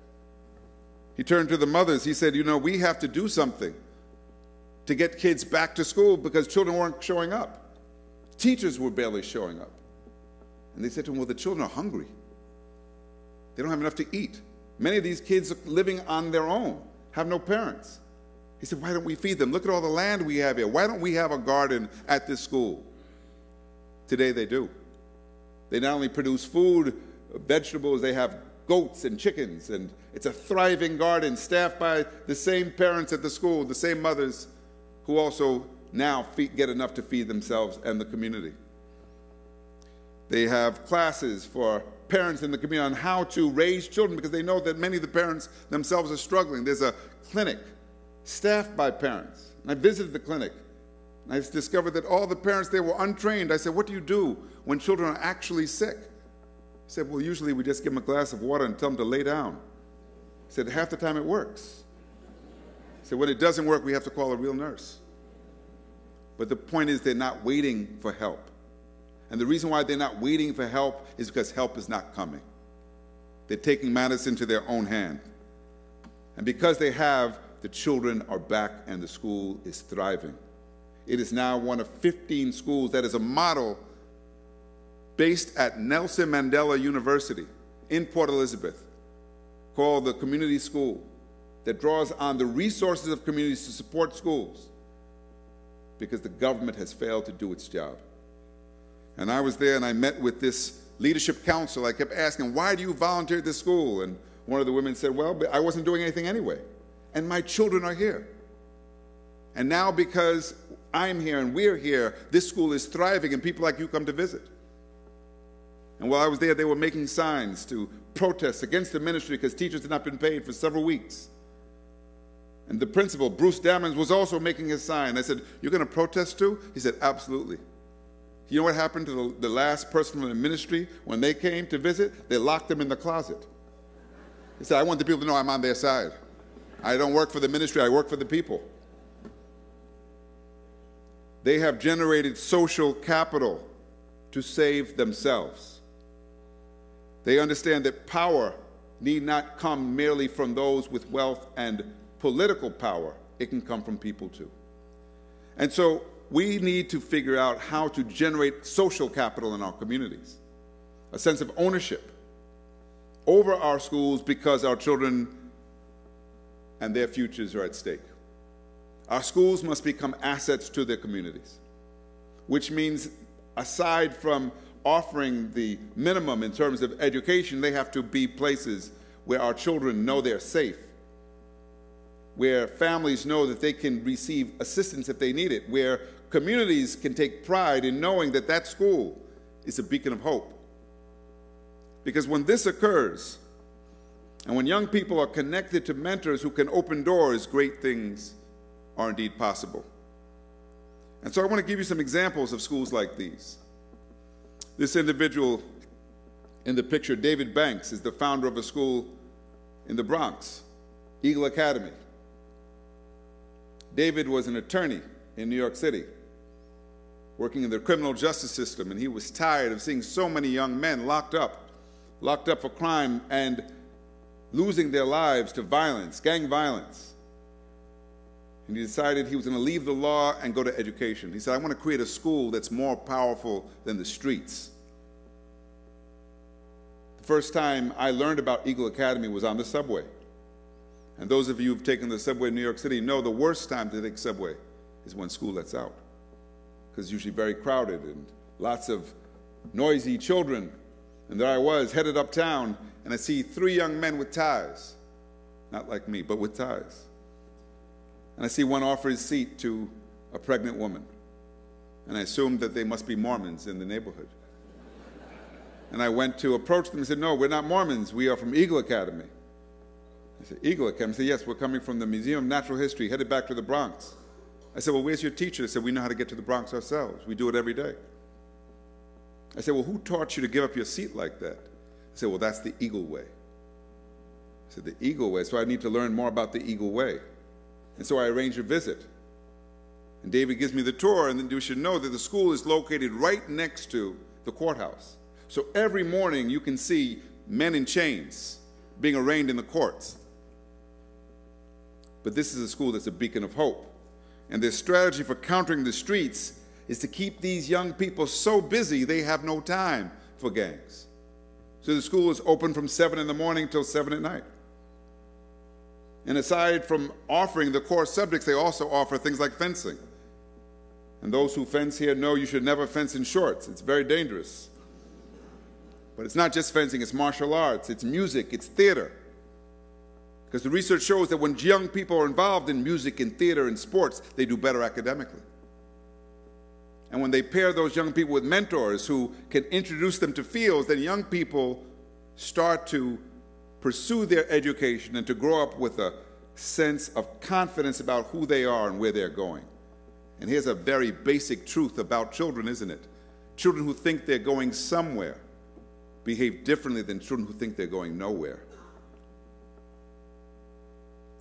He turned to the mothers. He said, you know, we have to do something to get kids back to school because children weren't showing up. Teachers were barely showing up. And they said to him, well, the children are hungry. They don't have enough to eat. Many of these kids are living on their own, have no parents. He said, why don't we feed them? Look at all the land we have here. Why don't we have a garden at this school? Today they do. They not only produce food, vegetables, they have goats and chickens, and it's a thriving garden staffed by the same parents at the school, the same mothers who also now get enough to feed themselves and the community. They have classes for parents in the community on how to raise children because they know that many of the parents themselves are struggling. There's a clinic staffed by parents. And I visited the clinic. And I discovered that all the parents there were untrained. I said, what do you do when children are actually sick? He said, well, usually we just give them a glass of water and tell them to lay down. He said, half the time it works. He said, when it doesn't work, we have to call a real nurse. But the point is they're not waiting for help. And the reason why they're not waiting for help is because help is not coming. They're taking matters into their own hand. And because they have, the children are back and the school is thriving. It is now one of 15 schools that is a model based at Nelson Mandela University in Port Elizabeth, called the Community School, that draws on the resources of communities to support schools because the government has failed to do its job. And I was there and I met with this leadership council. I kept asking, why do you volunteer at this school? And one of the women said, well, but I wasn't doing anything anyway. And my children are here. And now because I'm here and we're here, this school is thriving and people like you come to visit. And while I was there, they were making signs to protest against the ministry because teachers had not been paid for several weeks. And the principal, Bruce Dammons, was also making his sign. I said, you're going to protest too? He said, absolutely. You know what happened to the last person from the ministry when they came to visit? They locked them in the closet. He said, I want the people to know I'm on their side. I don't work for the ministry, I work for the people. They have generated social capital to save themselves. They understand that power need not come merely from those with wealth and political power. It can come from people too. And so we need to figure out how to generate social capital in our communities, a sense of ownership over our schools because our children and their futures are at stake. Our schools must become assets to their communities, which means aside from offering the minimum in terms of education, they have to be places where our children know they're safe, where families know that they can receive assistance if they need it, where communities can take pride in knowing that that school is a beacon of hope. Because when this occurs, and when young people are connected to mentors who can open doors, great things are indeed possible. And so I want to give you some examples of schools like these. This individual in the picture, David Banks, is the founder of a school in the Bronx, Eagle Academy. David was an attorney in New York City, working in the criminal justice system, and he was tired of seeing so many young men locked up for crime and losing their lives to violence, gang violence. And he decided he was going to leave the law and go to education. He said, I want to create a school that's more powerful than the streets. The first time I learned about Eagle Academy was on the subway. And those of you who've taken the subway in New York City know the worst time to take subway is when school lets out, because it's usually very crowded and lots of noisy children. And there I was, headed uptown, and I see 3 young men with ties. Not like me, but with ties. And I see one offer his seat to a pregnant woman. And I assumed that they must be Mormons in the neighborhood. And I went to approach them and said, no, we're not Mormons. We are from Eagle Academy. I said, Eagle Academy? I said, yes, we're coming from the Museum of Natural History, headed back to the Bronx. I said, well, where's your teacher? They said, we know how to get to the Bronx ourselves. We do it every day. I said, well, who taught you to give up your seat like that? I said, well, that's the Eagle Way. I said, the Eagle Way. So I need to learn more about the Eagle Way. And so I arranged a visit. And David gives me the tour, and then you should know that the school is located right next to the courthouse. So every morning you can see men in chains being arraigned in the courts. But this is a school that's a beacon of hope. And their strategy for countering the streets is to keep these young people so busy they have no time for gangs. So the school is open from 7 in the morning till 7 at night. And aside from offering the core subjects, they also offer things like fencing. And those who fence here know you should never fence in shorts. It's very dangerous. But it's not just fencing, it's martial arts, it's music, it's theater. Because the research shows that when young people are involved in music and theater and sports, they do better academically. And when they pair those young people with mentors who can introduce them to fields, then young people start to pursue their education and to grow up with a sense of confidence about who they are and where they're going. And here's a very basic truth about children, isn't it? Children who think they're going somewhere behave differently than children who think they're going nowhere.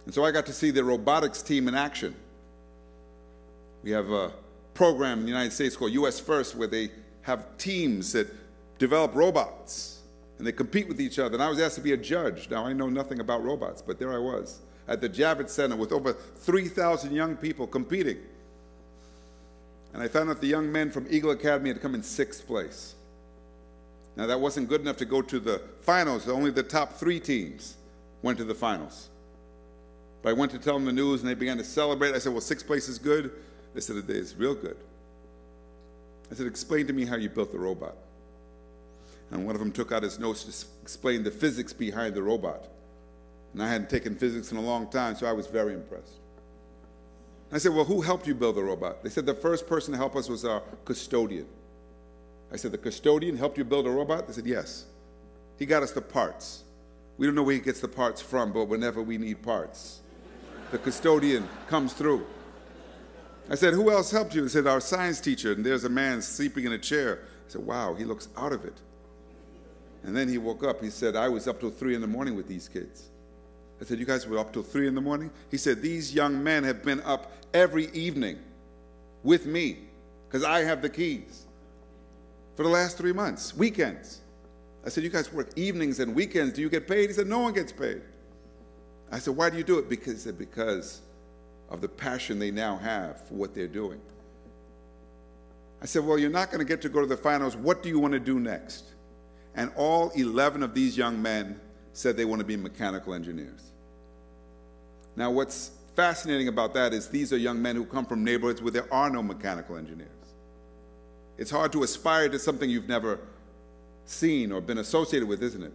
And so I got to see the robotics team in action. We have a program in the United States called US First, where they have teams that develop robots, and they compete with each other. And I was asked to be a judge. Now, I know nothing about robots, but there I was at the Javits Center with over 3,000 young people competing. And I found out the young men from Eagle Academy had come in 6th place. Now, that wasn't good enough to go to the finals. Only the top 3 teams went to the finals. But I went to tell them the news, and they began to celebrate. I said, well, 6th place is good. They said, it's real good. I said, explain to me how you built the robot. And one of them took out his notes to explain the physics behind the robot. And I hadn't taken physics in a long time, so I was very impressed. I said, well, who helped you build the robot? They said the first person to help us was our custodian. I said, the custodian helped you build a robot? They said, yes. He got us the parts. We don't know where he gets the parts from, but whenever we need parts, the custodian comes through. I said, who else helped you? They said, our science teacher, and there's a man sleeping in a chair. I said, wow, he looks out of it. And then he woke up. He said, I was up till 3 in the morning with these kids. I said, you guys were up till 3 in the morning? He said, these young men have been up every evening with me because I have the keys for the last 3 months, weekends. I said, you guys work evenings and weekends. Do you get paid? He said, no one gets paid. I said, why do you do it? He said, because of the passion they now have for what they're doing. I said, well, you're not going to get to go to the finals. What do you want to do next? And all 11 of these young men said they want to be mechanical engineers. Now, what's fascinating about that is these are young men who come from neighborhoods where there are no mechanical engineers. It's hard to aspire to something you've never seen or been associated with, isn't it?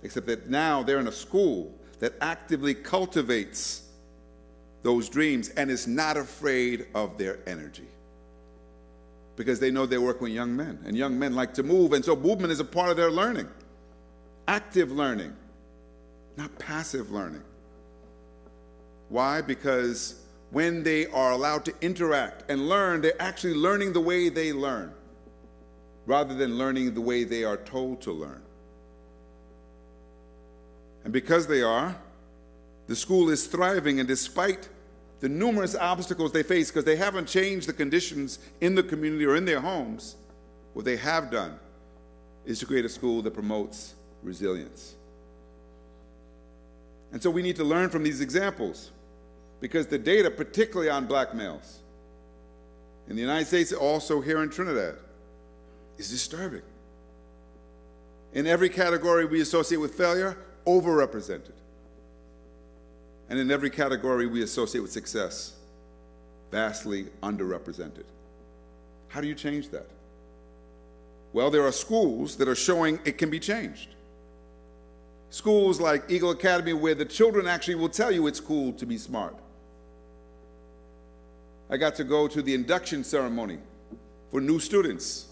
Except that now they're in a school that actively cultivates those dreams and is not afraid of their energy. Because they know they're working with young men, and young men like to move, and so movement is a part of their learning. Active learning, not passive learning. Why? Because when they are allowed to interact and learn, they're actually learning the way they learn, rather than learning the way they are told to learn. And because they are, the school is thriving, and despite the numerous obstacles they face, because they haven't changed the conditions in the community or in their homes, what they have done is to create a school that promotes resilience. And so we need to learn from these examples, because the data, particularly on black males, in the United States, also here in Trinidad, is disturbing. In every category we associate with failure, overrepresented. And in every category we associate with success, vastly underrepresented. How do you change that? Well, there are schools that are showing it can be changed. Schools like Eagle Academy, where the children actually will tell you it's cool to be smart. I got to go to the induction ceremony for new students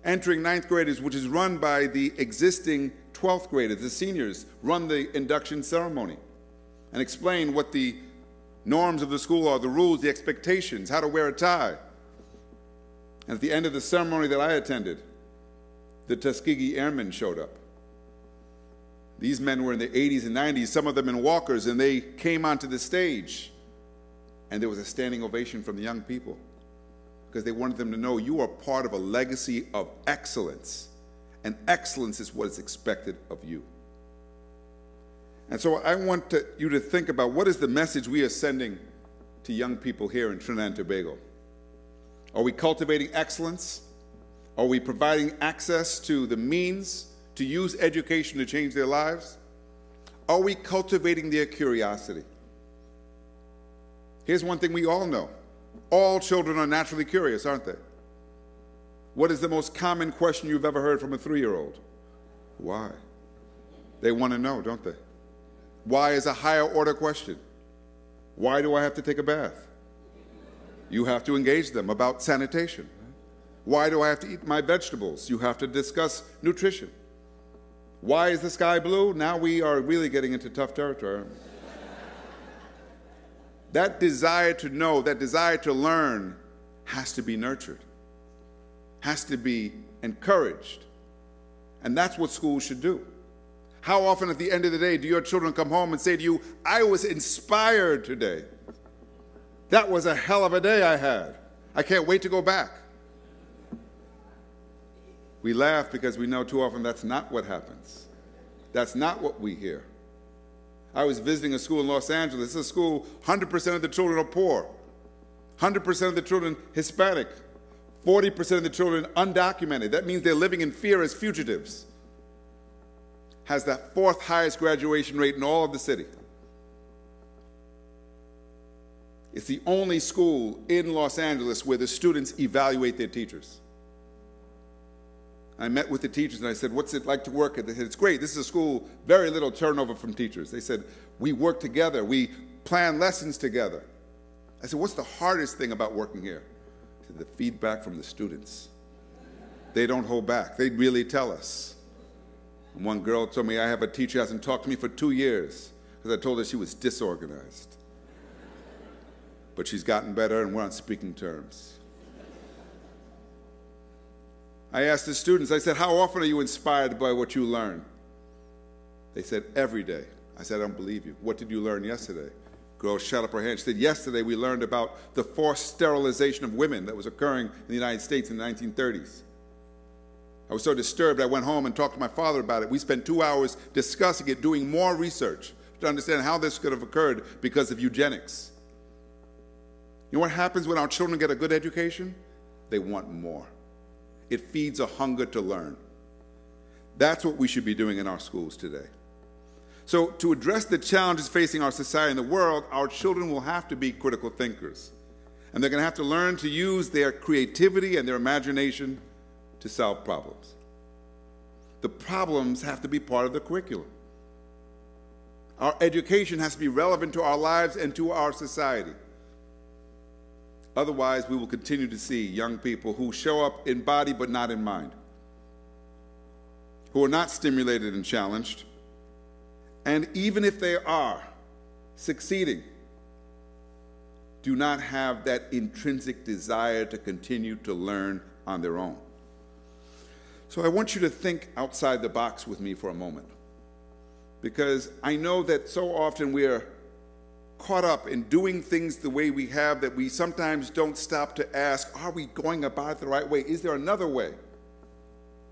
entering 9th graders, which is run by the existing 12th graders. The seniors run the induction ceremony and explain what the norms of the school are, the rules, the expectations, how to wear a tie. And at the end of the ceremony that I attended, the Tuskegee Airmen showed up. These men were in their 80s and 90s, some of them in walkers, and they came onto the stage, and there was a standing ovation from the young people because they wanted them to know you are part of a legacy of excellence, and excellence is what is expected of you. And so I want you to think about what is the message we are sending to young people here in Trinidad and Tobago. Are we cultivating excellence? Are we providing access to the means to use education to change their lives? Are we cultivating their curiosity? Here's one thing we all know. All children are naturally curious, aren't they? What is the most common question you've ever heard from a 3-year-old? Why? They want to know, don't they? Why is a higher order question. Why do I have to take a bath? You have to engage them about sanitation. Why do I have to eat my vegetables? You have to discuss nutrition. Why is the sky blue? Now we are really getting into tough territory. That desire to know, that desire to learn has to be nurtured, has to be encouraged. And that's what schools should do. How often at the end of the day do your children come home and say to you, I was inspired today. That was a hell of a day I had. I can't wait to go back. We laugh because we know too often that's not what happens. That's not what we hear. I was visiting a school in Los Angeles. This is a school, 100% of the children are poor, 100% of the children Hispanic, 40% of the children undocumented. That means they're living in fear as fugitives. Has the 4th highest graduation rate in all of the city. It's the only school in Los Angeles where the students evaluate their teachers. I met with the teachers and I said, what's it like to work at? They said, it's great. This is a school, very little turnover from teachers. They said, we work together. We plan lessons together. I said, what's the hardest thing about working here? They said, the feedback from the students. They don't hold back. They really tell us. And one girl told me, I have a teacher who hasn't talked to me for 2 years because I told her she was disorganized. But she's gotten better and we're on speaking terms. I asked the students, I said, how often are you inspired by what you learn? They said, every day. I said, I don't believe you. What did you learn yesterday? Girl shut up her hand. She said, yesterday we learned about the forced sterilization of women that was occurring in the United States in the 1930s. I was so disturbed, I went home and talked to my father about it. We spent 2 hours discussing it, doing more research to understand how this could have occurred because of eugenics. You know what happens when our children get a good education? They want more. It feeds a hunger to learn. That's what we should be doing in our schools today. So to address the challenges facing our society and the world, our children will have to be critical thinkers. And they're going to have to learn to use their creativity and their imagination to solve problems. The problems have to be part of the curriculum. Our education has to be relevant to our lives and to our society. Otherwise, we will continue to see young people who show up in body but not in mind, who are not stimulated and challenged, and even if they are succeeding, do not have that intrinsic desire to continue to learn on their own. So I want you to think outside the box with me for a moment, because I know that so often we are caught up in doing things the way we have that we sometimes don't stop to ask, are we going about it the right way? Is there another way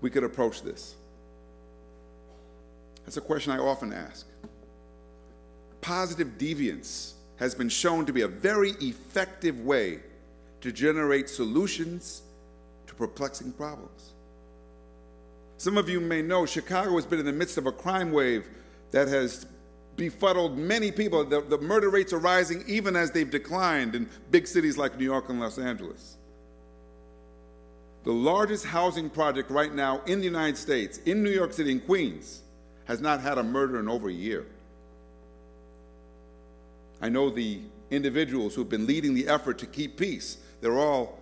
we could approach this? That's a question I often ask. Positive deviance has been shown to be a very effective way to generate solutions to perplexing problems. Some of you may know Chicago has been in the midst of a crime wave that has befuddled many people. The murder rates are rising even as they've declined in big cities like New York and Los Angeles. The largest housing project right now in the United States, in New York City, in Queens, has not had a murder in over a year. I know the individuals who've been leading the effort to keep peace. They're all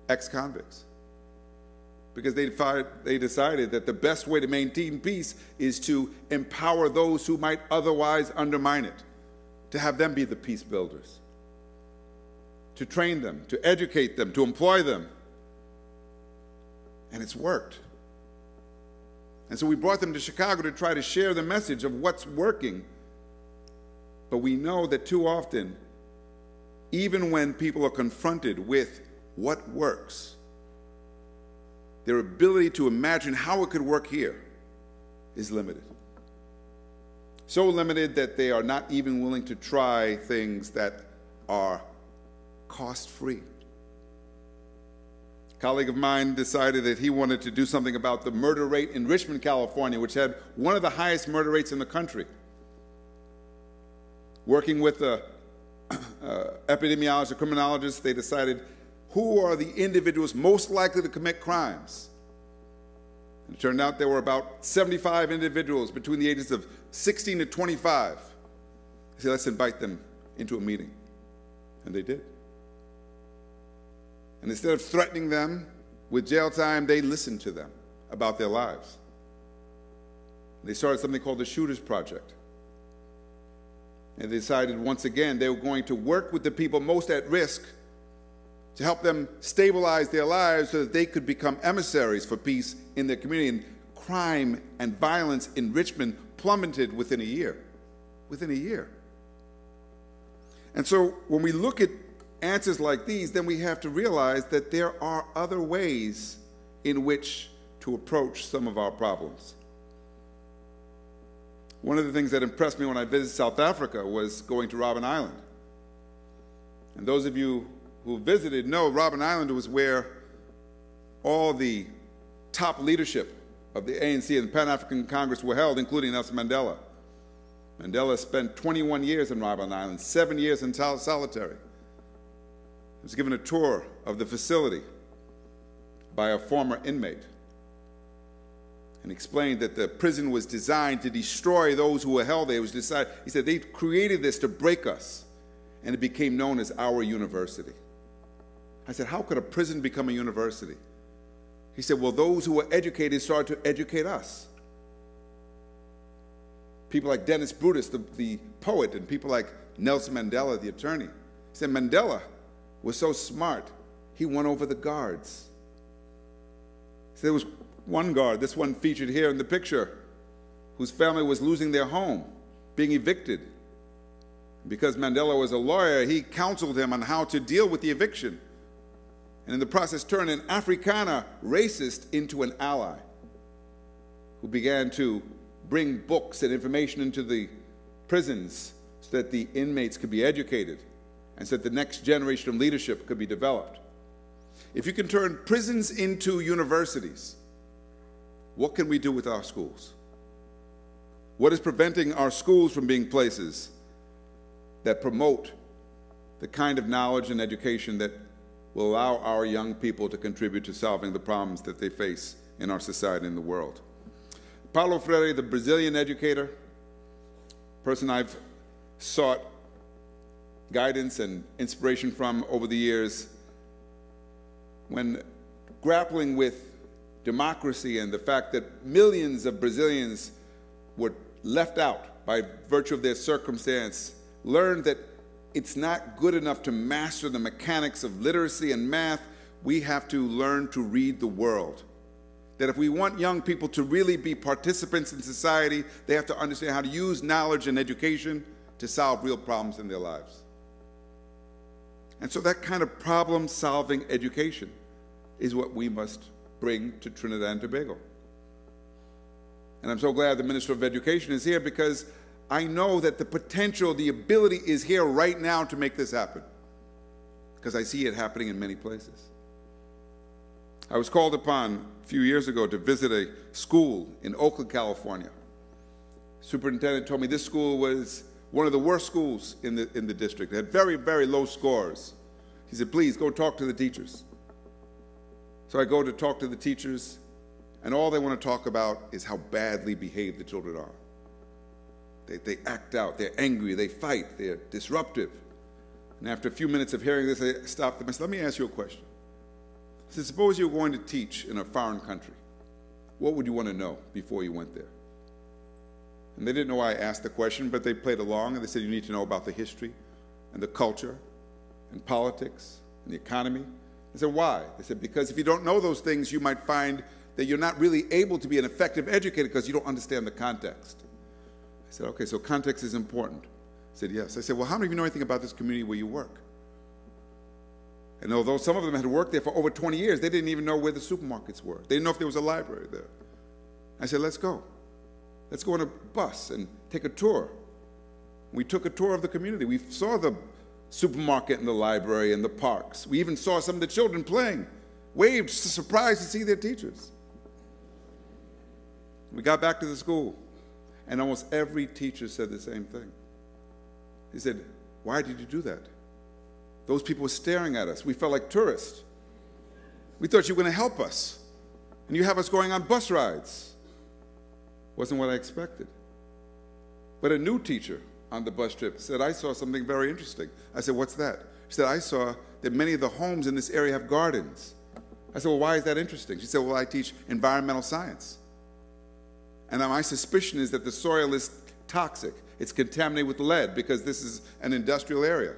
ex-convicts. Because they decided that the best way to maintain peace is to empower those who might otherwise undermine it, to have them be the peace builders, to train them, to educate them, to employ them. And it's worked. And so we brought them to Chicago to try to share the message of what's working. But we know that too often, even when people are confronted with what works, their ability to imagine how it could work here is limited. So limited that they are not even willing to try things that are cost-free. A colleague of mine decided that he wanted to do something about the murder rate in Richmond, California, which had one of the highest murder rates in the country. Working with epidemiologists, criminologists, they decided who are the individuals most likely to commit crimes. And it turned out there were about 75 individuals between the ages of 16 to 25. They said, let's invite them into a meeting. And they did. And instead of threatening them with jail time, they listened to them about their lives. They started something called the Shooters Project. And they decided once again they were going to work with the people most at risk to help them stabilize their lives so that they could become emissaries for peace in their community. And crime and violence in Richmond plummeted within a year. Within a year. And so when we look at answers like these, then we have to realize that there are other ways in which to approach some of our problems. One of the things that impressed me when I visited South Africa was going to Robben Island. And those of you who visited know Robben Island was where all the top leadership of the ANC and the Pan-African Congress were held, including Nelson Mandela. Mandela spent 21 years in Robben Island, 7 years in solitary. He was given a tour of the facility by a former inmate and explained that the prison was designed to destroy those who were held there. It was decided, he said, they created this to break us, and it became known as our university. I said, how could a prison become a university? He said, well, those who were educated started to educate us. People like Dennis Brutus, the poet, and people like Nelson Mandela, the attorney. He said Mandela was so smart, he won over the guards. So there was one guard, this one featured here in the picture, whose family was losing their home, being evicted. Because Mandela was a lawyer, he counseled him on how to deal with the eviction. And in the process turned an Afrikaner racist into an ally who began to bring books and information into the prisons so that the inmates could be educated and so that the next generation of leadership could be developed. If you can turn prisons into universities, what can we do with our schools? What is preventing our schools from being places that promote the kind of knowledge and education that will allow our young people to contribute to solving the problems that they face in our society and the world? Paulo Freire, the Brazilian educator, person I've sought guidance and inspiration from over the years, when grappling with democracy and the fact that millions of Brazilians were left out by virtue of their circumstance, learned that it's not good enough to master the mechanics of literacy and math. We have to learn to read the world. That if we want young people to really be participants in society, they have to understand how to use knowledge and education to solve real problems in their lives. And so that kind of problem-solving education is what we must bring to Trinidad and Tobago. And I'm so glad the Minister of Education is here, because I know that the potential, the ability is here right now to make this happen, because I see it happening in many places. I was called upon a few years ago to visit a school in Oakland, California. Superintendent told me this school was one of the worst schools in the district. It had very, very low scores. He said, please go talk to the teachers. So I go to talk to the teachers, and all they want to talk about is how badly behaved the children are. They act out, they're angry, they fight, they're disruptive. And after a few minutes of hearing this, I stopped them and said, let me ask you a question. I said, suppose you were going to teach in a foreign country. What would you want to know before you went there? And they didn't know why I asked the question, but they played along, and they said, you need to know about the history and the culture and politics and the economy. I said, why? They said, because if you don't know those things, you might find that you're not really able to be an effective educator because you don't understand the context. I said, okay, so context is important. I said, yes. I said, well, how many of you know anything about this community where you work? And although some of them had worked there for over 20 years, they didn't even know where the supermarkets were. They didn't know if there was a library there. I said, let's go. Let's go on a bus and take a tour. We took a tour of the community. We saw the supermarket and the library and the parks. We even saw some of the children playing, waved, surprised to see their teachers. We got back to the school, and almost every teacher said the same thing. He said, why did you do that? Those people were staring at us. We felt like tourists. We thought you were going to help us, and you have us going on bus rides. Wasn't what I expected. But a new teacher on the bus trip said, I saw something very interesting. I said, what's that? She said, I saw that many of the homes in this area have gardens. I said, well, why is that interesting? She said, well, I teach environmental science. And my suspicion is that the soil is toxic. It's contaminated with lead because this is an industrial area.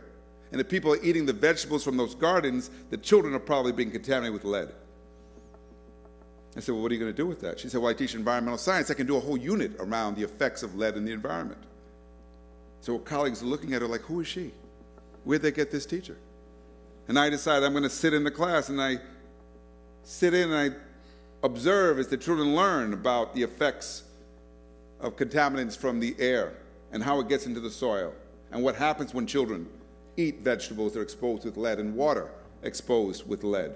And if people are eating the vegetables from those gardens, the children are probably being contaminated with lead. I said, well, what are you going to do with that? She said, well, I teach environmental science. I can do a whole unit around the effects of lead in the environment. So colleagues are looking at her like, who is she? Where'd they get this teacher? And I decided I'm going to sit in the class, and I sit in and I observe as the children learn about the effects of contaminants from the air and how it gets into the soil, and what happens when children eat vegetables that are exposed with lead and water exposed with lead.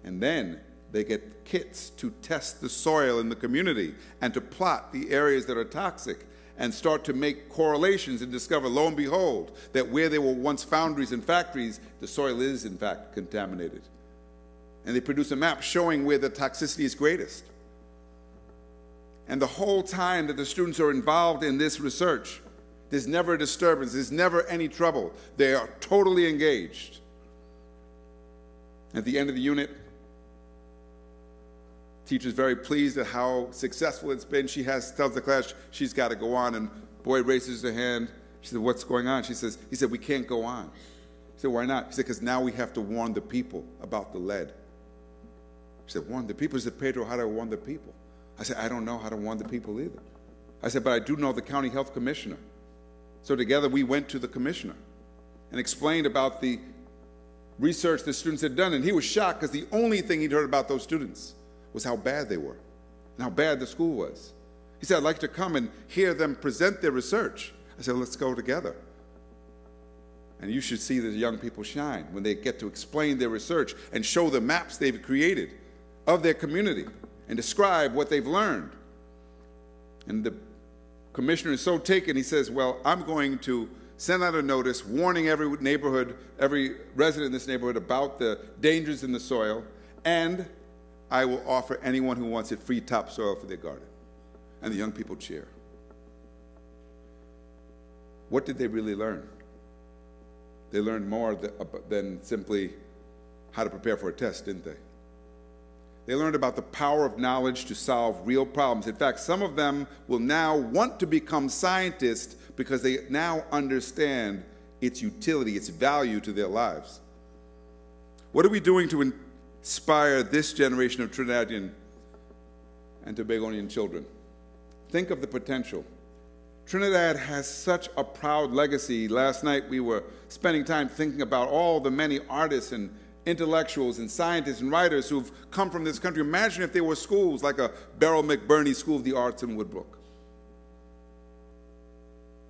And then they get kits to test the soil in the community and to plot the areas that are toxic and start to make correlations and discover, lo and behold, that where there were once foundries and factories, the soil is in fact contaminated. And they produce a map showing where the toxicity is greatest. And the whole time that the students are involved in this research, there's never a disturbance, there's never any trouble. They are totally engaged. At the end of the unit, teacher's very pleased at how successful it's been. She tells the class she's got to go on, and boy raises her hand. She said, "What's going on?" He said, "We can't go on." She said, "Why not?" He said, "Because now we have to warn the people about the lead." She said, "Warn the people?" He said, "Pedro, how do I warn the people?" I said, "I don't know how to warn the people either." I said, "But I do know the county health commissioner." So together we went to the commissioner and explained about the research the students had done, and he was shocked because the only thing he'd heard about those students was how bad they were and how bad the school was. He said, "I'd like to come and hear them present their research." I said, "Let's go together. And you should see the young people shine when they get to explain their research and show the maps they've created of their community and describe what they've learned." And the commissioner is so taken, he says, "Well, I'm going to send out a notice warning every neighborhood, every resident in this neighborhood about the dangers in the soil, and I will offer anyone who wants it free topsoil for their garden." And the young people cheer. What did they really learn? They learned more than simply how to prepare for a test, didn't they? They learned about the power of knowledge to solve real problems. In fact, some of them will now want to become scientists because they now understand its utility, its value to their lives. What are we doing to inspire this generation of Trinidadian and Tobagonian children? Think of the potential. Trinidad has such a proud legacy. Last night we were spending time thinking about all the many artists and intellectuals and scientists and writers who've come from this country. Imagine if there were schools like a Beryl McBurney School of the Arts in Woodbrook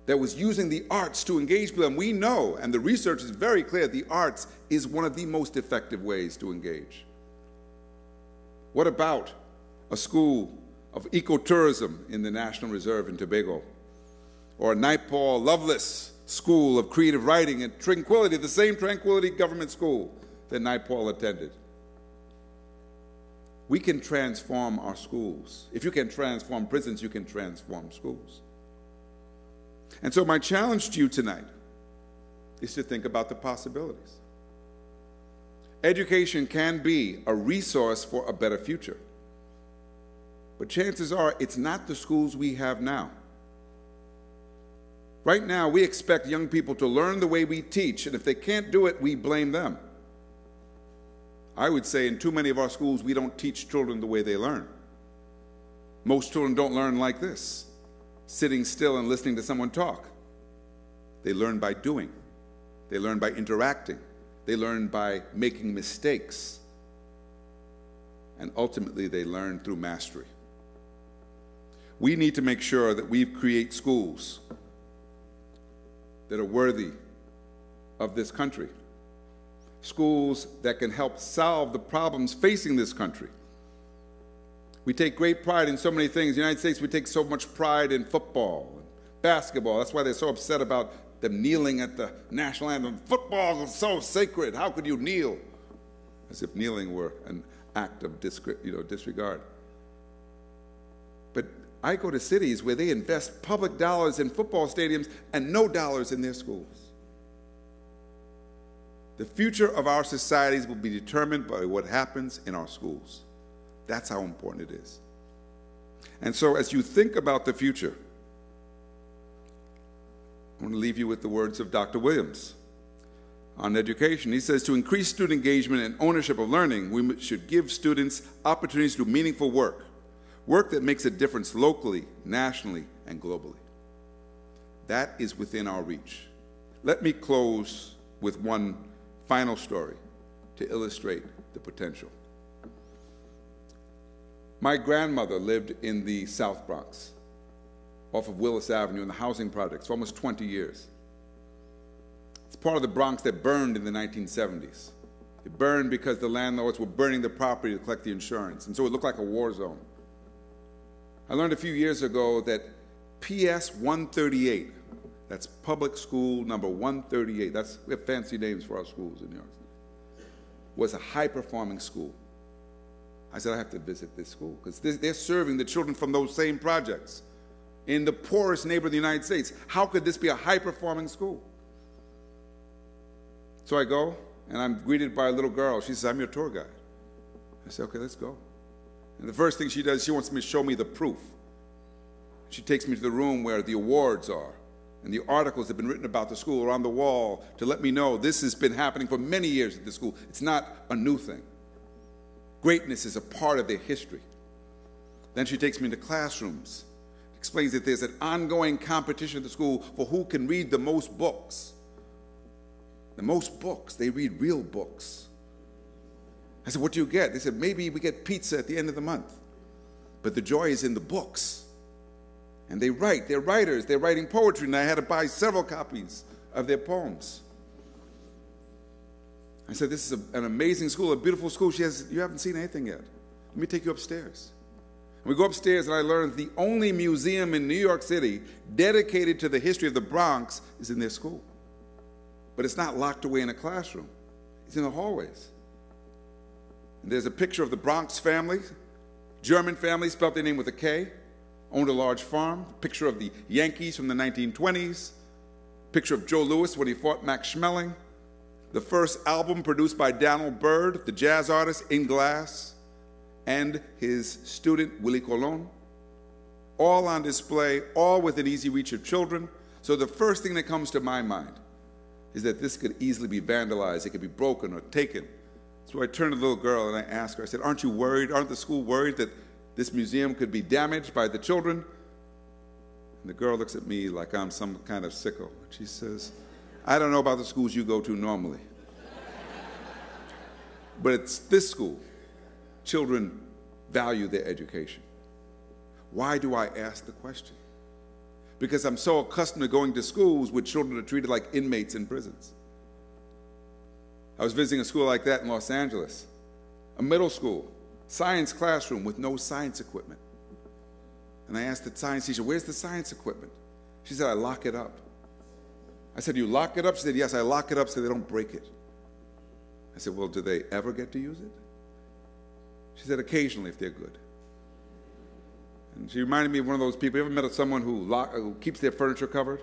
that was using the arts to engage people. And we know, and the research is very clear, the arts is one of the most effective ways to engage. What about a school of ecotourism in the National Reserve in Tobago? Or a Naipaul Lovelace School of Creative Writing and Tranquility, the same Tranquility government school that Naipaul attended. We can transform our schools. If you can transform prisons, you can transform schools. And so my challenge to you tonight is to think about the possibilities. Education can be a resource for a better future. But chances are it's not the schools we have now. Right now, we expect young people to learn the way we teach, and if they can't do it, we blame them. I would say in too many of our schools, we don't teach children the way they learn. Most children don't learn like this, sitting still and listening to someone talk. They learn by doing. They learn by interacting. They learn by making mistakes. And ultimately, they learn through mastery. We need to make sure that we create schools that are worthy of this country. Schools that can help solve the problems facing this country. We take great pride in so many things. In the United States, we take so much pride in football and basketball. That's why they're so upset about them kneeling at the national anthem. Football is so sacred. How could you kneel? As if kneeling were an act of disregard. But I go to cities where they invest public dollars in football stadiums and no dollars in their schools. The future of our societies will be determined by what happens in our schools. That's how important it is. And so as you think about the future, I want to leave you with the words of Dr. Williams on education. He says, to increase student engagement and ownership of learning, we should give students opportunities to do meaningful work that makes a difference locally, nationally, and globally. That is within our reach. Let me close with one final story to illustrate the potential. My grandmother lived in the South Bronx, off of Willis Avenue in the housing projects for almost 20 years. It's part of the Bronx that burned in the 1970s. It burned because the landlords were burning the property to collect the insurance, and so it looked like a war zone. I learned a few years ago that PS 138, that's public school number 138, we have fancy names for our schools in New York City, was a high-performing school. I said, I have to visit this school, because they're serving the children from those same projects in the poorest neighborhood of the United States. How could this be a high-performing school? So I go, and I'm greeted by a little girl. She says, I'm your tour guide. I said, okay, let's go. And the first thing she does, she wants me to show me the proof. She takes me to the room where the awards are, and the articles that have been written about the school are on the wall to let me know this has been happening for many years at the school. It's not a new thing. Greatness is a part of their history. Then she takes me into classrooms, explains that there's an ongoing competition at the school for who can read the most books. The most books, they read real books. I said, what do you get? They said, maybe we get pizza at the end of the month. But the joy is in the books. And they write, they're writers, they're writing poetry, and I had to buy several copies of their poems. I said, this is an amazing school, a beautiful school. She says, you haven't seen anything yet. Let me take you upstairs. And we go upstairs, and I learned the only museum in New York City dedicated to the history of the Bronx is in their school. But it's not locked away in a classroom. It's in the hallways. And there's a picture of the Bronx family, German family, spelled their name with a K, owned a large farm, picture of the Yankees from the 1920s, picture of Joe Louis when he fought Max Schmeling, the first album produced by Daniel Bird, the jazz artist, in glass, and his student, Willie Colon, all on display, all within easy reach of children. So the first thing that comes to my mind is that this could easily be vandalized, it could be broken or taken. So I turned to the little girl and I asked her, I said, aren't you worried, aren't the school worried that this museum could be damaged by the children? And the girl looks at me like I'm some kind of sicko. She says, I don't know about the schools you go to normally, but it's this school. Children value their education. Why do I ask the question? Because I'm so accustomed to going to schools where children are treated like inmates in prisons. I was visiting a school like that in Los Angeles, a middle school, science classroom with no science equipment. And I asked the science teacher, where's the science equipment? She said, I lock it up. I said, you lock it up? She said, yes, I lock it up so they don't break it. I said, well, do they ever get to use it? She said, occasionally if they're good. And she reminded me of one of those people. You ever met someone who keeps their furniture covered?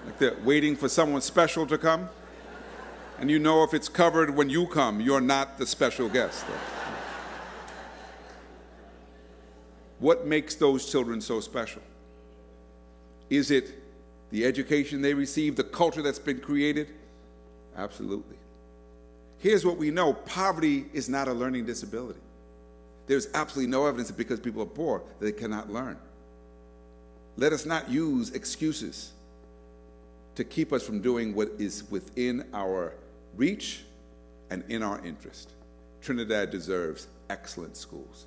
Like they're waiting for someone special to come? And you know if it's covered when you come, you're not the special guest. What makes those children so special? Is it the education they receive, the culture that's been created? Absolutely. Here's what we know. Poverty is not a learning disability. There's absolutely no evidence that because people are poor, that they cannot learn. Let us not use excuses to keep us from doing what is within our reach and in our interest. Trinidad deserves excellent schools.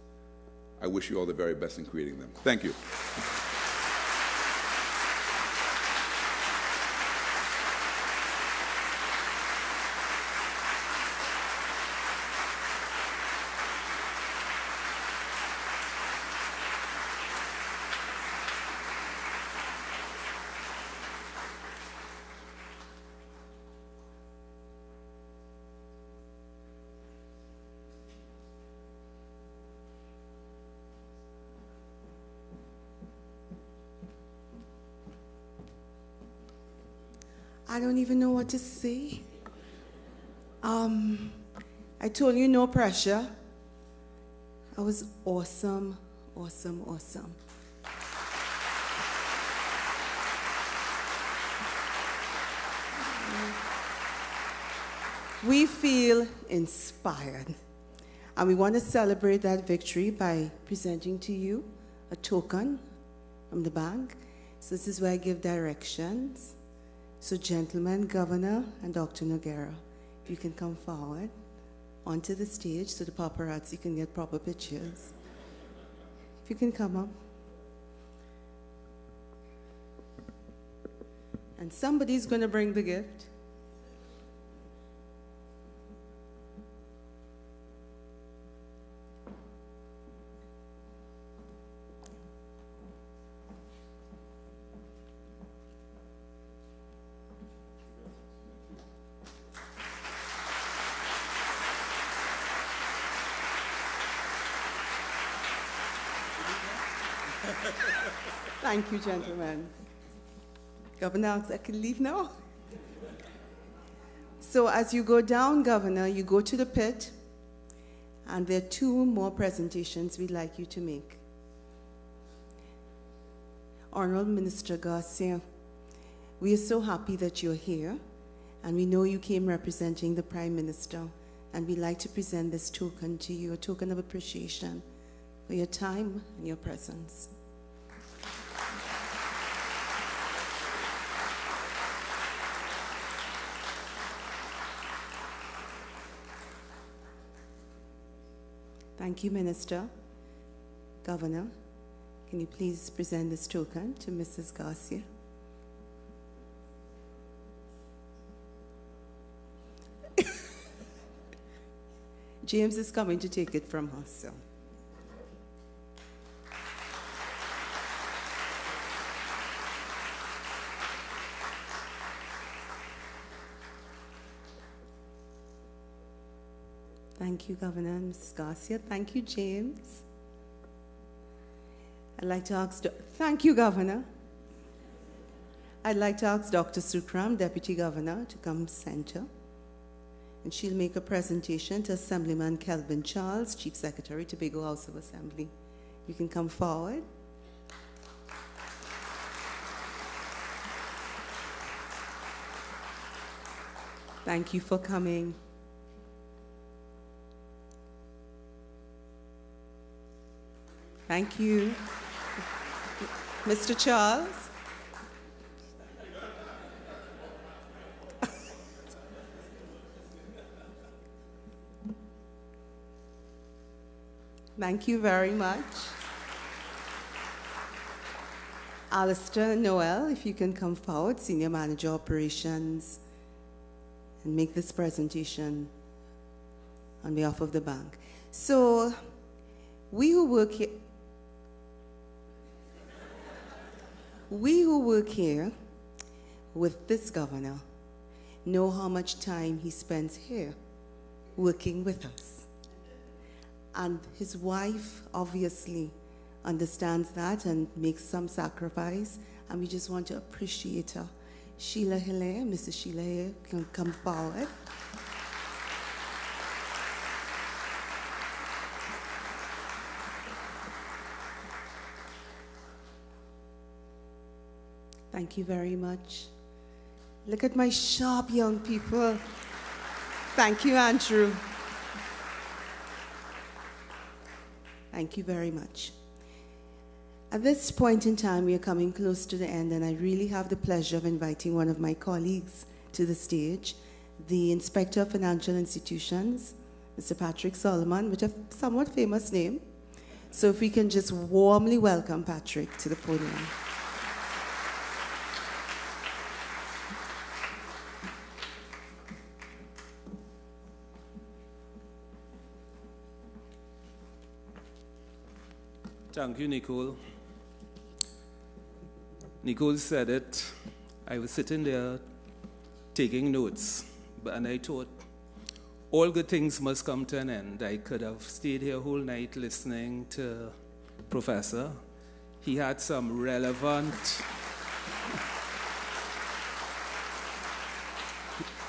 I wish you all the very best in creating them. Thank you. I don't even know what to say. I told you no pressure. I was awesome, awesome, awesome. We feel inspired, and we want to celebrate that victory by presenting to you a token from the bank. So this is where I give directions. So gentlemen, Governor and Dr. Noguera, if you can come forward onto the stage so the paparazzi can get proper pictures. you can come up. And somebody's going to bring the gift. Thank you, gentlemen. Governor, I can leave now. So as you go down, Governor, you go to the pit, and there are 2 more presentations we'd like you to make. Honorable Minister Garcia, we are so happy that you're here, and we know you came representing the Prime Minister, and we'd like to present this token to you, a token of appreciation for your time and your presence. Thank you, Minister. Governor, can you please present this token to Mrs. Garcia? James is coming to take it from us, so. Thank you, Governor and Mrs. Garcia. Thank you, James. I'd like to ask, thank you, Governor. I'd like to ask Dr. Sukram, Deputy Governor, to come center. And she'll make a presentation to Assemblyman Kelvin Charles, Chief Secretary, Tobago House of Assembly. You can come forward. Thank you for coming. Thank you. Mr. Charles. Thank you very much. Alistair Noel, if you can come forward, Senior Manager Operations, and make this presentation on behalf of the bank. So, we who work here with this governor know how much time he spends here working with us. And his wife obviously understands that and makes some sacrifice, and we just want to appreciate her. Sheila Hilaire, Mrs. Sheila Hilaire, can come forward. Thank you very much. Look at my sharp young people. Thank you, Andrew. Thank you very much. At this point in time, we are coming close to the end, and I really have the pleasure of inviting one of my colleagues to the stage, the Inspector of Financial Institutions, Mr. Patrick Solomon, with a somewhat famous name. So if we can just warmly welcome Patrick to the podium. Thank you, Nicole. Nicole said it. I was sitting there taking notes, and I thought, all good things must come to an end. I could have stayed here whole night listening to Professor. He had some relevant...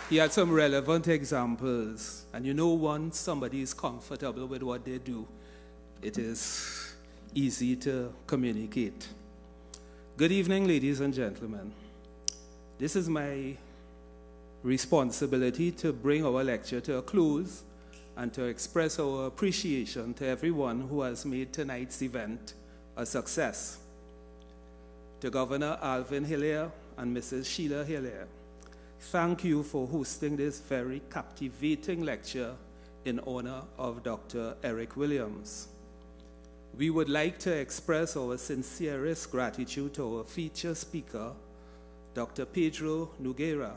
He had some relevant examples. And you know, once somebody is comfortable with what they do, it is easy to communicate. Good evening, ladies and gentlemen. This is my responsibility to bring our lecture to a close and to express our appreciation to everyone who has made tonight's event a success. To Governor Alvin Hilaire and Mrs. Sheila Hilaire, thank you for hosting this very captivating lecture in honor of Dr. Eric Williams. We would like to express our sincerest gratitude to our feature speaker, Dr. Pedro Nogueira,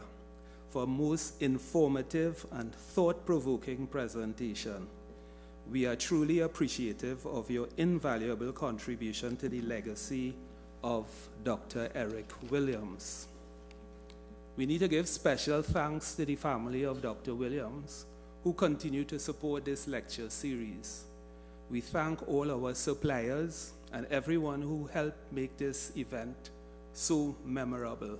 for a most informative and thought-provoking presentation. We are truly appreciative of your invaluable contribution to the legacy of Dr. Eric Williams. We need to give special thanks to the family of Dr. Williams, who continue to support this lecture series. We thank all our suppliers and everyone who helped make this event so memorable.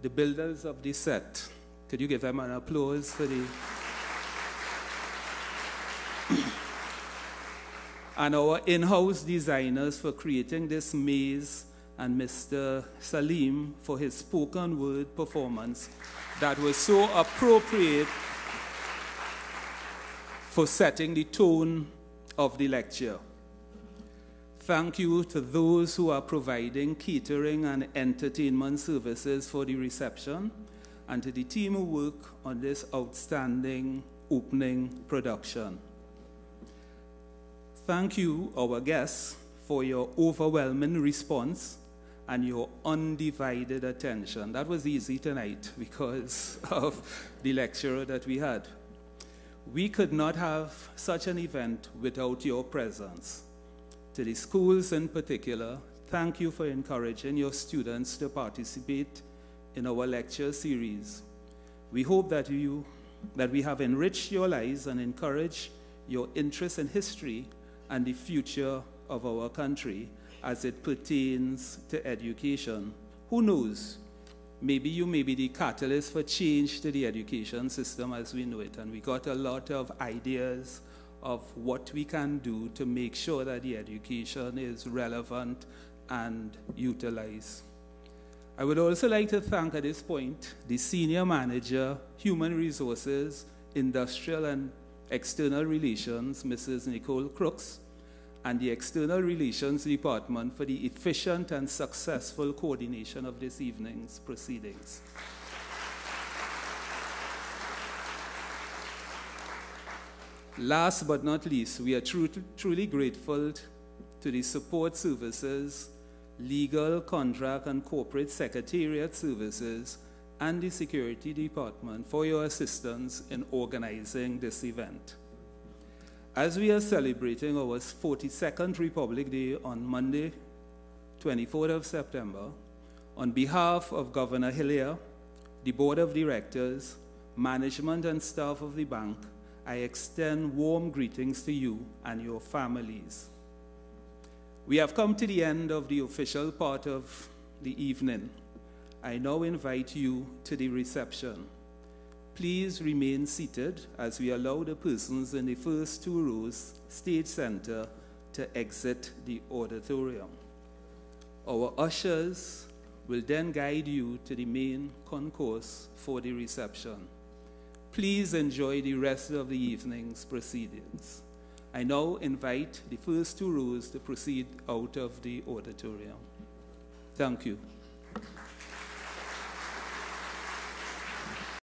The builders of the set, could you give them an applause for the... and our in-house designers for creating this maze, and Mr. Salim for his spoken word performance that was so appropriate for setting the tone of the lecture. Thank you to those who are providing catering and entertainment services for the reception, and to the team who work on this outstanding opening production. Thank you, our guests, for your overwhelming response and your undivided attention. That was easy tonight because of the lecturer that we had. We could not have such an event without your presence. To the schools in particular, thank you for encouraging your students to participate in our lecture series. We hope that we have enriched your lives and encouraged your interest in history and the future of our country as it pertains to education. Who knows? Maybe you may be the catalyst for change to the education system as we know it. And we got a lot of ideas of what we can do to make sure that the education is relevant and utilized. I would also like to thank at this point the Senior Manager, Human Resources, Industrial and External Relations, Mrs. Nicole Crooks, and the External Relations Department for the efficient and successful coordination of this evening's proceedings. Last but not least, we are truly grateful to the support services, legal, contract, and corporate secretariat services, and the security department for your assistance in organizing this event. As we are celebrating our 42nd Republic Day on Monday, 24th of September, on behalf of Governor Hillier, the Board of Directors, management and staff of the bank, I extend warm greetings to you and your families. We have come to the end of the official part of the evening. I now invite you to the reception. Please remain seated as we allow the persons in the first two rows, stage center, to exit the auditorium. Our ushers will then guide you to the main concourse for the reception. Please enjoy the rest of the evening's proceedings. I now invite the first two rows to proceed out of the auditorium. Thank you.